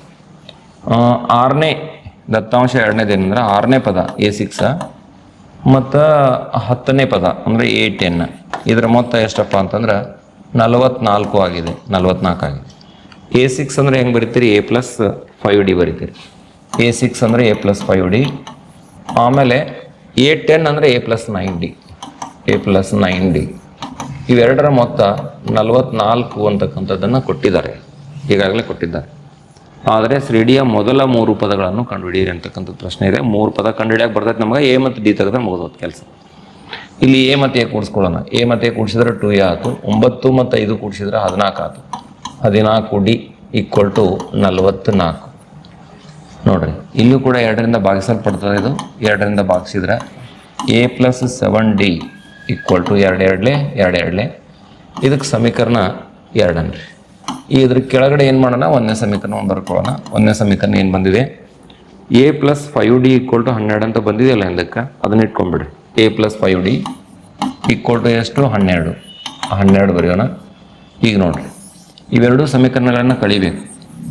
6ನೇ ದತ್ತಾಂಶ 2ನೇದು ಏನಂದ್ರೆ 6ನೇ ಪದ A6 ಮತ್ತು 10ನೇ ಪದ ಅಂದರೆ A10. ಇದರ ಮೊತ್ತ ಎಷ್ಟಪ್ಪ ಅಂತಂದ್ರೆ 44 ಆಗಿದೆ. 44 ಆಗಿದೆ. A6 ಅಂದರೆ ಹೆಂಗೆ ಬರಿತೀರಿ? A+5D ಬರಿತೀರಿ. A6 ಅಂದರೆ A+5D. ಆಮೇಲೆ A10 ಅಂದರೆ A+9D. A+9D. ಇವೆರಡರ ಮೊತ್ತ 44 ಅಂತಕ್ಕಂಥದ್ದನ್ನು ಕೊಟ್ಟಿದ್ದಾರೆ, ಈಗಾಗಲೇ ಕೊಟ್ಟಿದ್ದಾರೆ. ಆದರೆ ಶ್ರೇಣಿಯ ಮೊದಲ 3 ಪದಗಳನ್ನು ಕಂಡುಹಿಡಿಯಿರಿ ಅಂತಕ್ಕಂಥದ್ದು ಪ್ರಶ್ನೆ ಇದೆ. 3 ಪದ ಕಂಡುಹಿಡಿಯಕ್ಕೆ ಬರ್ತೈತೆ ನಮಗೆ. A ಮತ್ತು D ತೆಗೆದ್ರೆ ಮುಗಿದೋದು ಕೆಲಸ. ಇಲ್ಲಿ A ಮತ್ತು A ಕೂಡಿಸ್ಕೊಳ್ಳೋಣ. A ಮತ್ತು A ಕೂಡಿಸಿದ್ರೆ 2A ಆಯಿತು. 9 ಮತ್ತು 5 ಕೂಡಿಸಿದ್ರೆ 14 ಆಯಿತು. 14D = 44. ನೋಡಿರಿ, ಇಲ್ಲೂ ಕೂಡ 2ರಿಂದ ಭಾಗಿಸಲ್ಪಡ್ತದೆ. ಇದು 2ರಿಂದ ಭಾಗಿಸಿದ್ರೆ A+7D = 2 2 2. ಇದಕ್ಕೆ ಸಮೀಕರಣ 2 ಅನ್ರಿ. ಇದ್ರ ಕೆಳಗಡೆ ಏನು ಮಾಡೋಣ? 1ನೇ ಸಮೀಕರಣ ಬರ್ಕೊಳ್ಳೋಣ. 1ನೇ ಸಮೀಕರಣ ಏನು ಬಂದಿದೆ? A+5D = 12 ಅಂತ ಬಂದಿದೆಯಲ್ಲ ಹಿಂದಕ್ಕೆ, ಅದನ್ನ ಇಟ್ಕೊಂಡ್ಬಿಡ್ರಿ. A+5D = ಎಷ್ಟು? 12. 12 ಬರೆಯೋಣ. ಈಗ ನೋಡ್ರಿ, ಇವೆರಡೂ ಸಮೀಕರಣಗಳನ್ನು ಕಳಿಬೇಕು.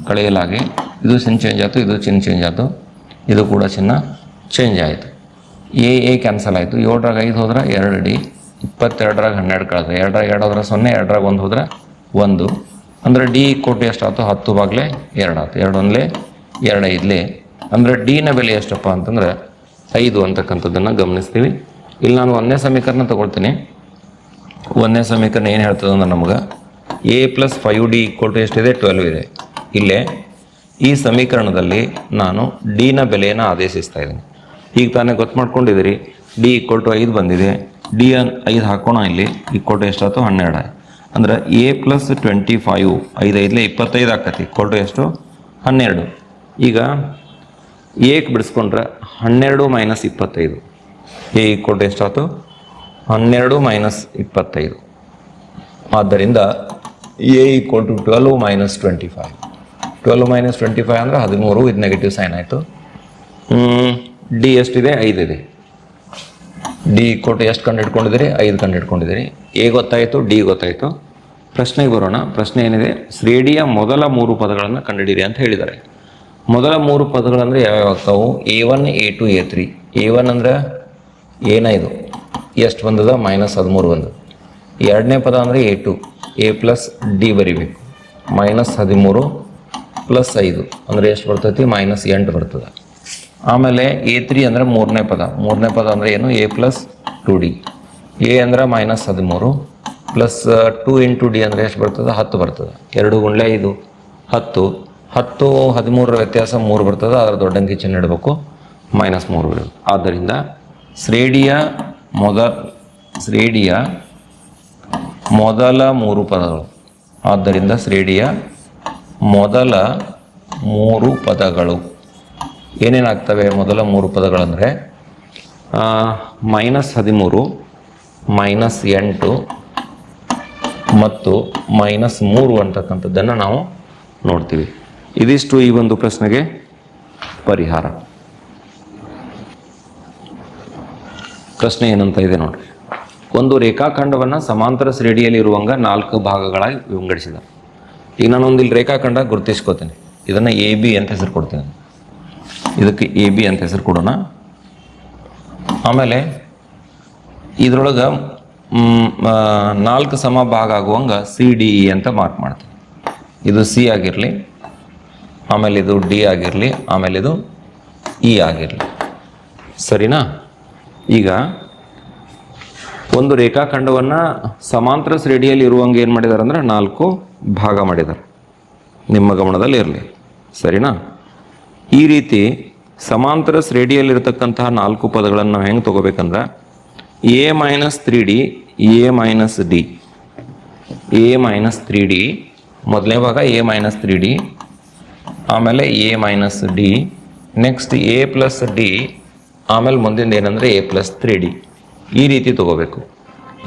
ಕಳೆಯಲಾಗಿ ಇದು ಚಿಹ್ನೆ ಚೇಂಜ್ ಆಯಿತು, ಇದು ಚಿಹ್ನೆ ಚೇಂಜ್ ಆಯಿತು, ಇದು ಕೂಡ ಚಿಹ್ನೆ ಚೇಂಜ್ ಆಯಿತು. A ಕ್ಯಾನ್ಸಲ್ ಆಯಿತು. 7ರಾಗ 5 ಹೋದ್ರೆ 2D. 22ರಾಗ 12 ಕಳೆದ. 2ರಾಗ 2 ಹೋದ್ರೆ 0, 2ರಾಗ 1 ಹೋದ್ರೆ 1. ಅಂದರೆ D = ಎಷ್ಟಾಯ್ತು? 10/2 ಆಯ್ತು. 2 1 2 5. ಅಂದರೆ Dನ ಬೆಲೆ ಎಷ್ಟಪ್ಪ ಅಂತಂದ್ರೆ 5 ಅಂತಕ್ಕಂಥದ್ದನ್ನು ಗಮನಿಸ್ತೀವಿ. ಇಲ್ಲಿ ನಾನು 1ನೇ ಸಮೀಕರಣ ತಗೊಳ್ತೀನಿ. 1ನೇ ಸಮೀಕರಣ ಏನು ಹೇಳ್ತದೆ ಅಂದ್ರೆ ನಮಗೆ A+5D = ಎಷ್ಟಿದೆ? 12 ಇದೆ. ಇಲ್ಲೇ ಈ ಸಮೀಕರಣದಲ್ಲಿ ನಾನು Dನ ಬೆಲೆಯನ್ನು ಆದೇಶಿಸ್ತಾ ಇದ್ದೀನಿ. ಈಗ ತಾನೇ ಗೊತ್ತು ಮಾಡ್ಕೊಂಡಿದ್ದೀರಿ. D = 5 ಬಂದಿದೆ. D 5 ಹಾಕೋಣ. ಇಲ್ಲಿ = ಎಷ್ಟಾಯ್ತು? 12 ಆಯ್ತು. ಅಂದ್ರೆ A+25 5 5 25 ಆಕತಿ. = ಎಷ್ಟು? 12. ಈಗ ಏಕ್ ಬಿಡಿಸ್ಕೊಂಡ್ರೆ 12 - 25. A = ಎಷ್ಟಾಯ್ತು? 12 - 25. ಆದ್ದರಿಂದ A = 12 - 25. 12 - 25 ಅಂದರೆ 13. ಇದು ನೆಗೆಟಿವ್ ಸೈನ್ ಆಯಿತು. D ಎಷ್ಟಿದೆ? 5 ಇದೆ. D = ಎಷ್ಟು ಕಂಡು ಹಿಡ್ಕೊಂಡಿದ್ದೀರಿ? 5 ಕಂಡು ಹಿಡ್ಕೊಂಡಿದ್ದೀರಿ. A ಗೊತ್ತಾಯಿತು, D ಗೊತ್ತಾಯಿತು. ಪ್ರಶ್ನೆಗೆ ಬರೋಣ. ಪ್ರಶ್ನೆ ಏನಿದೆ? ಶ್ರೇಣಿಯ ಮೊದಲ 3 ಪದಗಳನ್ನು ಕಂಡುಹಿಡಿಯಿರಿ ಅಂತ ಹೇಳಿದ್ದಾರೆ. ಮೊದಲ 3 ಪದಗಳಂದರೆ ಯಾವ್ಯಾವ ಆಗ್ತಾವು? A1 A2 A3. A1 ಅಂದ್ರೆ ಏನ ಇದು ಎಷ್ಟು ಬಂದದ? -13 ಬಂದದ. ಎರಡನೇ ಪದ ಅಂದರೆ A2 A ಪ್ಲಸ್ ಡಿ ಬರಿಬೇಕು. -13 ಪ್ಲಸ್ 5 ಅಂದರೆ ಎಷ್ಟು ಬರ್ತೈತಿ? -8 ಬರ್ತದೆ. ಆಮೇಲೆ A3 ಅಂದರೆ ಮೂರನೇ ಪದ ಅಂದರೆ ಏನು? A plus 2D. A ಅಂದ್ರೆ -13 ಪ್ಲಸ್ 2 ಇಂಟು ಡಿ ಅಂದರೆ ಎಷ್ಟು ಬರ್ತದೆ? 10 ಬರ್ತದೆ. 2 ಗುಂಡ್ಲೆ 5 10. 10 13 ವ್ಯತ್ಯಾಸ 3 ಬರ್ತದೆ. ಅದರ ದೊಡ್ಡ ಅಂಕಿ ಚಿಹ್ನೆ ಇಡಬೇಕು, -3 ಇಡಬೇಕು. ಆದ್ದರಿಂದ ಶ್ರೇಣಿಯ ಮೊದಲ 3 ಪದಗಳು. ಆದ್ದರಿಂದ ಶ್ರೇಣಿಯ ಮೊದಲ 3 ಪದಗಳು ಏನೇನಾಗ್ತವೆ? ಮೊದಲ 3 ಪದಗಳಂದರೆ -13 -8 ಮತ್ತು -3 ಅಂತಕ್ಕಂಥದ್ದನ್ನು ನಾವು ನೋಡ್ತೀವಿ. ಇದಿಷ್ಟು ಈ ಒಂದು ಪ್ರಶ್ನೆಗೆ ಪರಿಹಾರ. ಪ್ರಶ್ನೆ ಏನಂತ ಇದೆ ನೋಡ್ರಿ. ಒಂದು ರೇಖಾಖಂಡವನ್ನು ಸಮಾಂತರ ಶ್ರೇಣಿಯಲ್ಲಿ ಇರುವಂಗ 4 ಭಾಗಗಳಾಗಿ ವಿಂಗಡಿಸಿದ. ಈಗ ನಾನೊಂದು ಇಲ್ಲಿ ರೇಖಾಖಂಡ ಗುರುತಿಸ್ಕೋತೀನಿ. ಇದನ್ನು AB ಅಂತ ಹೆಸರು ಕೊಡ್ತೀನಿ. ಇದಕ್ಕೆ AB ಅಂತ ಹೆಸರು ಕೊಡೋಣ. ಆಮೇಲೆ ಇದರೊಳಗೆ 4 ಸಮ ಭಾಗ ಆಗುವಂಗ CDE ಅಂತ ಮಾರ್ಕ್ ಮಾಡ್ತೀನಿ. ಇದು C ಆಗಿರಲಿ, ಆಮೇಲೆ ಇದು D ಆಗಿರಲಿ, ಆಮೇಲೆ ಇದು E ಆಗಿರಲಿ. ಸರಿನಾ? ಈಗ ಒಂದು ರೇಖಾಖಂಡವನ್ನು ಸಮಾಂತರ ಶ್ರೇಣಿಯಲ್ಲಿ ಇರುವಂಗೆ ಏನು ಮಾಡಿದ್ದಾರೆ ಅಂದರೆ 4 ಭಾಗ ಮಾಡಿದ್ದಾರೆ. ನಿಮ್ಮ ಗಮನದಲ್ಲಿ ಇರಲಿ. ಸರಿನಾ? ಈ ರೀತಿ ಸಮಾಂತರ ಶ್ರೇಣಿಯಲ್ಲಿರ್ತಕ್ಕಂತಹ 4 ಪದಗಳನ್ನು ನಾವು ಹೆಂಗೆ ತೊಗೋಬೇಕಂದ್ರೆ A-3D A-D. A-3D ಮೊದಲನೇ ಭಾಗ A-3D, ಆಮೇಲೆ A-D, next A plus D, ಆಮೇಲೆ ಮುಂದಿಂದ ಏನಂದರೆ A ಪ್ಲಸ್ 3D. ಈ ರೀತಿ ತೊಗೋಬೇಕು.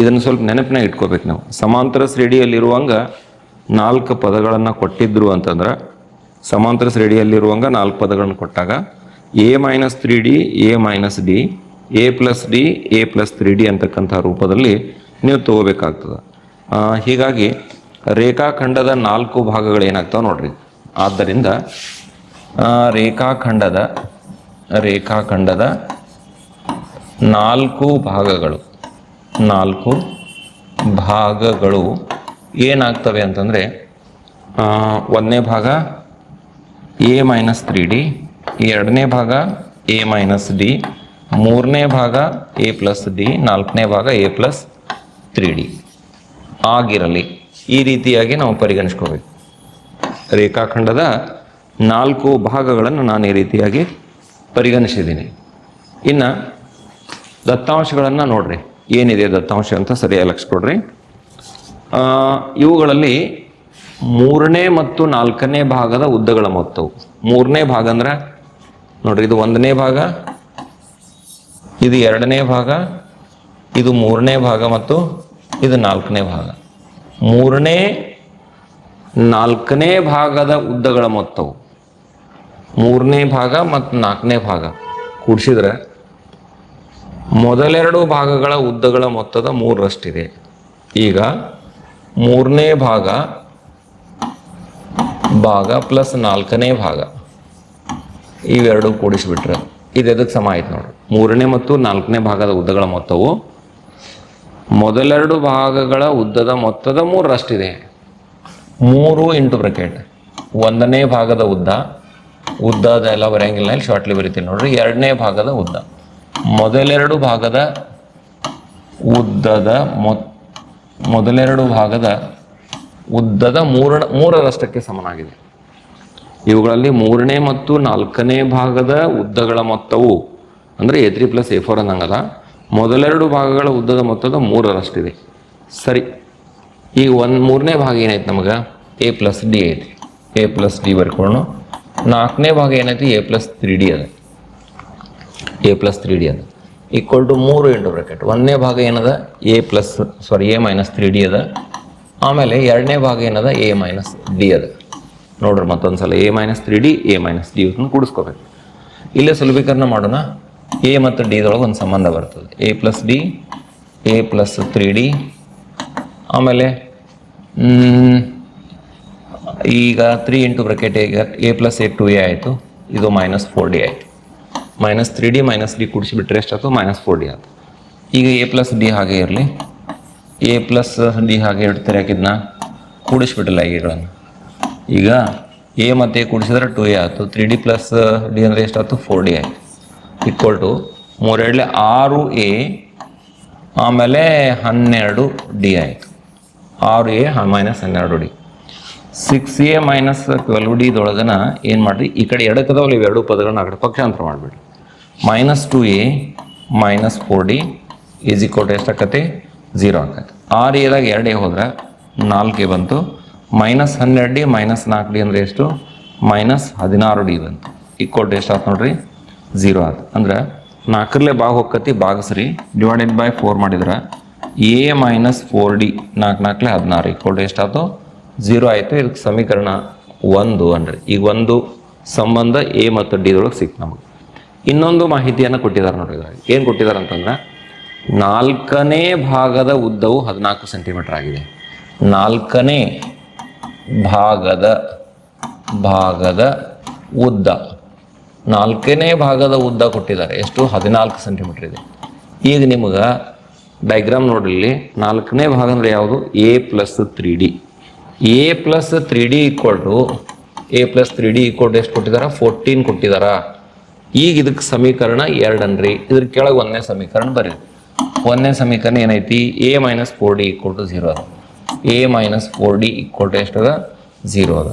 ಇದನ್ನು ಸ್ವಲ್ಪ ನೆನಪಿನಾಗ ಇಟ್ಕೋಬೇಕು ನಾವು. ಸಮಾಂತರ ಶ್ರೇಣಿಯಲ್ಲಿರುವಂಗ 4 ಪದಗಳನ್ನು ಕೊಟ್ಟಿದ್ರು ಅಂತಂದ್ರೆ, ಸಮಾಂತರ ಶ್ರೇಣಿಯಲ್ಲಿರುವಂಗ 4 ಪದಗಳನ್ನು ಕೊಟ್ಟಾಗ A-3D A-D A plus D A plus 3D ಅಂತಕ್ಕಂಥ ರೂಪದಲ್ಲಿ ನೀವು ತಗೋಬೇಕಾಗ್ತದೆ. ಹೀಗಾಗಿ ರೇಖಾಖಂಡದ 4 ಭಾಗಗಳು ಏನಾಗ್ತಾವೆ ನೋಡ್ರಿ. ಆದ್ದರಿಂದ ರೇಖಾಖಂಡದ 4 ಭಾಗಗಳು ಏನಾಗ್ತವೆ ಅಂತಂದರೆ, ಒಂದನೇ ಭಾಗ A-3D, ಎರಡನೇ ಭಾಗ A-D, ಮೂರನೇ ಭಾಗ A ಪ್ಲಸ್ ಡಿ, ನಾಲ್ಕನೇ ಭಾಗ A ಪ್ಲಸ್ 3D ಆಗಿರಲಿ. ಈ ರೀತಿಯಾಗಿ ನಾವು ಪರಿಗಣಿಸ್ಕೋಬೇಕು. ರೇಖಾಖಂಡದ 4 ಭಾಗಗಳನ್ನು ನಾನು ಈ ರೀತಿಯಾಗಿ ಪರಿಗಣಿಸಿದ್ದೀನಿ. ಇನ್ನು ದತ್ತಾಂಶಗಳನ್ನು ನೋಡ್ರಿ. ಏನಿದೆ ದತ್ತಾಂಶ ಅಂತ ಸರಿಯಾಗಿ ಲಕ್ಷ ಕೊಡ್ರಿ. ಇವುಗಳಲ್ಲಿ 3ನೇ ಮತ್ತು 4ನೇ ಭಾಗದ ಉದ್ದಗಳ ಮೊತ್ತವು. 3ನೇ ಭಾಗ ಅಂದ್ರೆ ನೋಡ್ರಿ, ಇದು 1ನೇ ಭಾಗ, ಇದು 2ನೇ ಭಾಗ, ಇದು 3ನೇ ಭಾಗ ಮತ್ತು ಇದು 4ನೇ ಭಾಗ. 3ನೇ 4ನೇ ಭಾಗದ ಉದ್ದಗಳ ಮೊತ್ತವು 3ನೇ ಭಾಗ ಮತ್ತು 4ನೇ ಭಾಗ ಕೂಡಿಸಿದ್ರೆ ಮೊದಲೆರಡು ಭಾಗಗಳ ಉದ್ದಗಳ ಮೊತ್ತದ 3ರಷ್ಟಿದೆ. ಈಗ 3ನೇ ಭಾಗ ಪ್ಲಸ್ 4ನೇ ಭಾಗ ಇವೆರಡು ಕೂಡಿಸಿಬಿಟ್ರೆ ಇದು ಎದಕ್ಕೆ ಸಮ ಆಯ್ತು ನೋಡ್ರಿ. 3ನೇ ಮತ್ತು 4ನೇ ಭಾಗದ ಉದ್ದಗಳ ಮೊತ್ತವು ಮೊದಲೆರಡು ಭಾಗಗಳ ಉದ್ದದ ಮೊತ್ತದ 3ರಷ್ಟಿದೆ. 3 ಇಂಟು ಬ್ರಾಕೆಟ್ 1ನೇ ಭಾಗದ ಉದ್ದದ ಎಲ್ಲ ಬರೆಯಂಗಿಲ್ಲ, ಇಲ್ಲಿ ಶಾರ್ಟ್ಲಿ ಬರಿತೀನಿ ನೋಡ್ರಿ. 2ನೇ ಭಾಗದ ಉದ್ದ ಮೊದಲೆರಡು ಭಾಗದ ಉದ್ದದ 3ರಷ್ಟಕ್ಕೆ ಸಮನಾಗಿದೆ. ಇವುಗಳಲ್ಲಿ 3ನೇ ಮತ್ತು 4ನೇ ಭಾಗದ ಉದ್ದಗಳ ಮೊತ್ತವು ಅಂದರೆ A3 ಪ್ಲಸ್ A4 ಅನ್ನಂಗದ. ಮೊದಲೆರಡು ಭಾಗಗಳ ಉದ್ದದ ಮೊತ್ತದ 3ರಷ್ಟಿದೆ. ಸರಿ, ಈಗ 3ನೇ ಭಾಗ ಏನಾಯ್ತು ನಮಗೆ? A ಪ್ಲಸ್ ಡಿ ಐತಿ. A ಪ್ಲಸ್ ಡಿ ಬರ್ಕೊಳ್ಳೋಣ. 4ನೇ ಭಾಗ ಏನೈತಿ? A ಪ್ಲಸ್ 3D ಅದ. A ಪ್ಲಸ್ 3D ಅದ ಈಕ್ವಲ್ ಟು 3 ಇಂಟು ಬ್ರಾಕೆಟ್. 1ನೇ ಭಾಗ ಏನದ? A ಮೈನಸ್ 3D ಅದ. ಆಮೇಲೆ 2ನೇ ಭಾಗ ಏನದ? A ಮೈನಸ್ ಡಿ ಅದ. ನೋಡ್ರಿ ಮತ್ತೊಂದು ಸಲ A minus 3D A minus D ಇವತ್ತನ್ನು ಕೂಡಿಸ್ಕೋಬೇಕು. ಇಲ್ಲೇ ಸುಲಭೀಕರಣ ಮಾಡೋಣ. A ಮತ್ತು ಡಿ ದೊಳಗೆ ಒಂದು ಸಂಬಂಧ ಬರ್ತದೆ. A plus D A plus 3D. ಆಮೇಲೆ ಈಗ 3 ಇಂಟು ಬ್ರಾಕೆಟ್ ಈಗ A ಪ್ಲಸ್ A 2A ಆಯಿತು. ಇದು -4D ಆಯಿತು. -3D -D ಕೂಡಿಸಿಬಿಟ್ರೆ ಎಷ್ಟಾಯ್ತು -4D ಆಯಿತು. ಈಗ A+D ಹಾಗೆ ಇರಲಿ, A+D ಹಾಗೆ ಇಡ್ತಾರೆ. ಯಾಕಿದ್ನ ಕೂಡಿಸ್ಬಿಟ್ಟಲ್ಲ ಈಗಳನ್ನು. ಈಗ A ಮತ್ತು A ಕೂಡಿಸಿದ್ರೆ 2A ಆಯಿತು. 3D + D ಅಂದರೆ ಎಷ್ಟಾಯ್ತು 4D ಆಯಿತು. ಈಕ್ವಲ್ ಟು 3 6A ಆಮೇಲೆ 12D ಆಯಿತು. 6A -12D. 6A -12D ದೊಳಗನ ಏನು ಮಾಡಿರಿ, ಈ ಕಡೆ ಎಡಕ್ಕದವಲ್ಲ ಇವೆರಡು ಪದಗಳನ್ನ ಆ ಕಡೆ ಪಕ್ಷಾಂತರ ಮಾಡಿಬಿಡ್ರಿ. -2A -4D is equal to ಎಷ್ಟಾಕತಿ 0 ಆಕತಿ. 6Aದಾಗ 2A ಹೋದ್ರೆ 4A ಬಂತು. -12D -4D ಅಂದರೆ ಎಷ್ಟು -16D ಬಂತು. ಈಕ್ವಲ್ ಟು ಎಷ್ಟಾಯ್ತು ನೋಡ್ರಿ 0 ಆಯ್ತು. ಅಂದ್ರೆ 4 ಭಾಗ ಹೋಗ್ಕತಿ ಭಾಗಸ್ರಿ, /4 ಮಾಡಿದ್ರೆ A -4D 4 16 ಈಕ್ವಲ್ ಟು ಎಷ್ಟಾಯ್ತು 0 ಆಯಿತು. ಇದಕ್ಕೆ ಸಮೀಕರಣ 1 ಅನ್ರಿ. ಈಗ ಒಂದು ಸಂಬಂಧ A ಮತ್ತು D ದೊಳಗೆ ಸಿಕ್ತು ನಮಗೆ. ಇನ್ನೊಂದು ಮಾಹಿತಿಯನ್ನು ಕೊಟ್ಟಿದ್ದಾರೆ ನೋಡ್ರಿ. ಏನು ಕೊಟ್ಟಿದ್ದಾರೆ ಅಂತಂದ್ರೆ 4ನೇ ಭಾಗದ ಉದ್ದವು 14 ಸೆಂಟಿಮೀಟರ್ ಆಗಿದೆ. 4ನೇ ಭಾಗದ ಉದ್ದ 4ನೇ ಭಾಗದ ಉದ್ದ ಕೊಟ್ಟಿದ್ದಾರೆ. ಎಷ್ಟು 14 ಸೆಂಟಿಮೀಟರ್ ಇದೆ. ಈಗ ನಿಮಗೆ ಡೈಗ್ರಾಮ್ ನೋಡ್ರಿ. 4ನೇ ಭಾಗ ಅಂದರೆ ಯಾವುದು A+3D. A+3D ಈಕ್ವಲ್ ಟು ಎಷ್ಟು ಕೊಟ್ಟಿದ್ದಾರೆ 14 ಕೊಟ್ಟಿದ್ದಾರೆ. ಈಗ ಇದಕ್ಕೆ ಸಮೀಕರಣ 2 ಅನ್ರಿ. ಇದ್ರ ಕೆಳಗೆ 1ನೇ ಸಮೀಕರಣ ಬರ್ರಿ. 1ನೇ ಸಮೀಕರಣ ಏನೈತಿ A -4D = 0 ಅದ. A -4D = ಎಷ್ಟದ 0 ಅದ.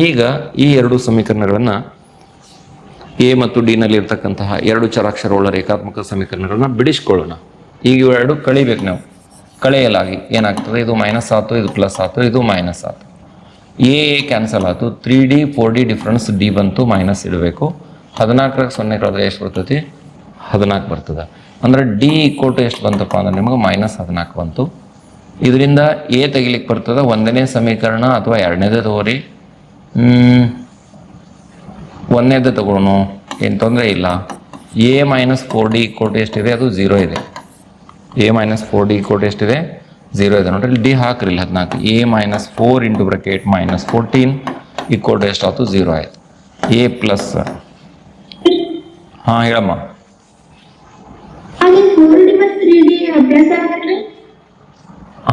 ಈಗ ಈ ಎರಡು ಸಮೀಕರಣಗಳನ್ನು A ಮತ್ತು D ನಲ್ಲಿ ಇರ್ತಕ್ಕಂತಹ ಎರಡು ಚರಾಕ್ಷರವುಳ್ಳ ರೇಖಾತ್ಮಕ ಸಮೀಕರಣಗಳನ್ನ ಬಿಡಿಸ್ಕೊಳ್ಳೋಣ. ಈಗ ಇವೆರಡು ಕಳಿಬೇಕು ನಾವು. ಕಳೆಯಲಾಗಿ ಏನಾಗ್ತದೆ, ಇದು ಮೈನಸ್ ಆಯ್ತು, ಇದು ಪ್ಲಸ್ ಆಯ್ತು, ಇದು ಮೈನಸ್ ಆಯ್ತು. A ಕ್ಯಾನ್ಸಲ್ ಆಯ್ತು. 3D 4D ಡಿಫ್ರೆನ್ಸ್ D ಬಂತು, ಮೈನಸ್ ಇಡಬೇಕು. 14ಕ್ಕೆ 0 ಕಳೆದ್ರೆ ಎಷ್ಟು ಬರ್ತೈತಿ 14 ಬರ್ತದೆ. ಅಂದ್ರೆ D = ಎಷ್ಟು ಬಂತಪ್ಪ ಅಂದ್ರೆ ನಿಮಗೆ -14 ಬಂತು. ಇದರಿಂದ A ತೆಗಿಲಿಕ್ಕೆ ಬರ್ತದೆ. 1ನೇ ಸಮೀಕರಣ ಅಥವಾ 2ನೇದೇ ತಗೋರಿ. 1ನೇದೇ ತಗೊಳ್ಳೋಣ, ಏನು ತೊಂದರೆ ಇಲ್ಲ. A -4D = ಎಷ್ಟಿದೆ, ಅದು 0 ಇದೆ. A -4D = ಎಷ್ಟಿದೆ 0 ಇದೆ ನೋಡ್ರಿ. ಡಿ ಹಾಕ್ರಿ 14. A -4 × -14 = ಎಷ್ಟಾಯ್ತು 0 ಆಯ್ತು. A ಪ್ಲಸ್ ಹಾಂ ಹೇಳಮ್ಮ.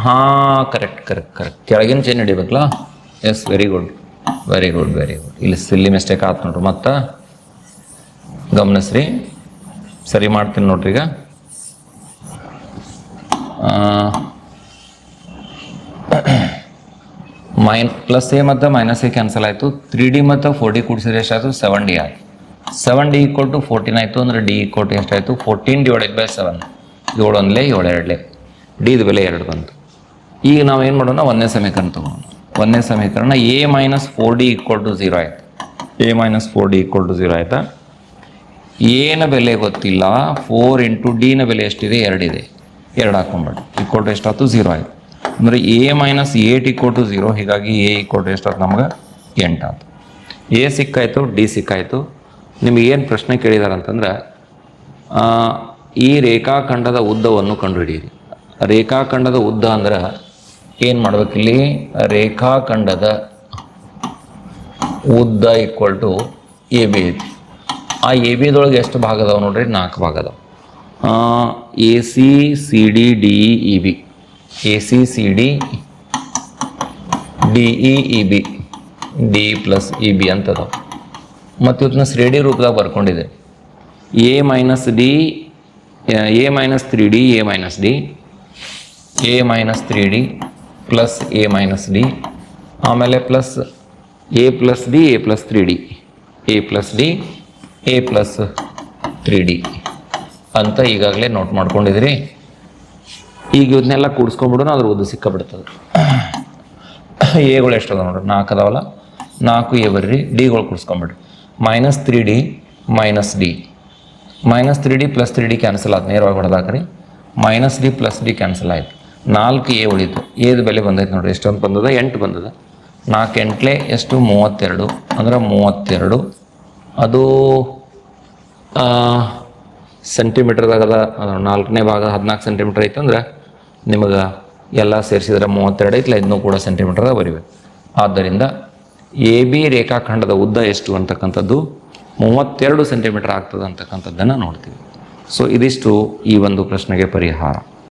ಹಾಂ ಕರೆಕ್ಟ್. ಕೆಳಗಿನ ಚೈನ್ ಹಿಡಿಬೇಕಲ್ಲ. Yes, very good. ಇಲ್ಲಿ ಸಿಲ್ಲಿ ಮಿಸ್ಟೇಕ್ ಆಯ್ತು ನೋಡ್ರಿ. ಮತ್ತೆ ಗಮನಿಸ್ರಿ, ಸರಿ ಮಾಡ್ತೀನಿ ನೋಡ್ರಿ. ಈಗ +A ಮತ್ತು -A ಕ್ಯಾನ್ಸಲ್ ಆಯಿತು. 3D ಮತ್ತು 4D ಕೂಡಿಸಿದ್ರೆ ಎಷ್ಟಾಯಿತು 7D ಆಯಿತು. 7D = 14 ಆಯಿತು. ಅಂದರೆ D = ಎಷ್ಟಾಯಿತು 14 / 7. 7 1 7 2 D ದ ಬೆಲೆ 2 ಬಂತು. ಈಗ ನಾವು ಏನು ಮಾಡೋಣ, 1ನೇ ಸಮೀಕರಣ ತಗೋಣ. 1ನೇ ಸಮೀಕರಣ A -4D = 0 ಆಯಿತು. A -4D = 0 ಆಯಿತಾ. A ನ ಬೆಲೆ ಗೊತ್ತಿಲ್ಲ. 4 × D ನ ಬೆಲೆ ಎಷ್ಟಿದೆ 2 ಇದೆ. 2 ಹಾಕೊಂಡ್ಬಿಡಿ. = ಎಷ್ಟಾಯ್ತು 0 ಆಯಿತು. ಅಂದರೆ A -8 = 0. ಹೀಗಾಗಿ A = ಎಷ್ಟಾಯ್ತು ನಮ್ಗೆ 8 ಆಯ್ತು. A ಸಿಕ್ಕಾಯಿತು, D ಸಿಕ್ಕಾಯಿತು. ನಿಮಗೆ ಏನು ಪ್ರಶ್ನೆ ಕೇಳಿದಾರೆ ಅಂತಂದ್ರೆ, ಈ ರೇಖಾಖಂಡದ ಉದ್ದವನ್ನು ಕಂಡುಹಿಡಿಯಿರಿ. ರೇಖಾಖಂಡದ ಉದ್ದ ಅಂದ್ರೆ ಏನು ಮಾಡ್ಬೇಕಿಲ್ಲಿ, ರೇಖಾಖಂಡದ ಉದ್ದ = AB ಐತಿ. ಆ AB ದೊಳಗೆ ಎಷ್ಟು ಭಾಗ ಅದಾವೆ ನೋಡ್ರಿ, 4 ಭಾಗ ಅದಾವೆ. AC CD DE EB, AC CD DE EB, D + EB ಅಂತದಾವೆ. ಮತ್ತು ಇವತ್ತನ್ನ ಶ್ರೇಣಿ ರೂಪದಾಗ ಬರ್ಕೊಂಡಿದೆ. A - 3D A - D, A - 3D + A - D, ಆಮೇಲೆ plus A + D, A + 3D, A + D, A + 3D ಅಂತ ಈಗಾಗಲೇ ನೋಟ್ ಮಾಡ್ಕೊಂಡಿದ್ರಿ. ಈಗ ಇವನ್ನೆಲ್ಲ ಕೂಡಿಸ್ಕೊಂಡ್ಬಿಡೋಣ, ಅದ್ರ ಉದ್ದ ಸಿಕ್ಕಾಬಿಡ್ತದೆ. ಎಗಳು ಎಷ್ಟು ಅದ ನೋಡ್ರಿ, 4 ಅದಾವಲ್ಲ, 4A ಬರ್ರಿ. ಡಿಗಳು ಕೂಡಿಸ್ಕೊಂಬಿಡ್ರಿ. -3D - D, -3D + 3D cancel ಆಯ್ತು, ನೇರವಾಗಿ ಹೊಡೆದಾಕ್ರಿ. -D + D ಕ್ಯಾನ್ಸಲ್ ಆಯ್ತು. 4A ಉಳಿತು. ಎದ ಬೆಲೆ ಬಂದೈತೆ ನೋಡ್ರಿ, ಎಷ್ಟೊಂದು ಬಂದದ 8 ಬಂದದ. 4 8 ಎಷ್ಟು 32. ಅಂದ್ರೆ 32 ಅದು ಸೆಂಟಿಮೀಟರ್ದಾಗದ. 4ನೇ ಭಾಗ 14 ಸೆಂಟಿಮೀಟರ್ ಐತೆ ಅಂದ್ರೆ ನಿಮಗೆ ಎಲ್ಲ ಸೇರಿಸಿದ್ರೆ 32 ಐತಿಲ್ಲ, ಇದನ್ನೂ ಕೂಡ ಸೆಂಟಿಮೀಟರ್ದಾಗ ಬರಿಬೇಕು. ಆದ್ದರಿಂದ AB ರೇಖಾಖಂಡದ ಉದ್ದ ಎಷ್ಟು ಅಂತಕ್ಕಂಥದ್ದು 32 ಸೆಂಟಿಮೀಟರ್ ಆಗ್ತದೆ ಅಂತಕ್ಕಂಥದ್ದನ್ನು ನೋಡ್ತೀವಿ. ಸೊ ಇದಿಷ್ಟು ಈ ಒಂದು ಪ್ರಶ್ನೆಗೆ ಪರಿಹಾರ.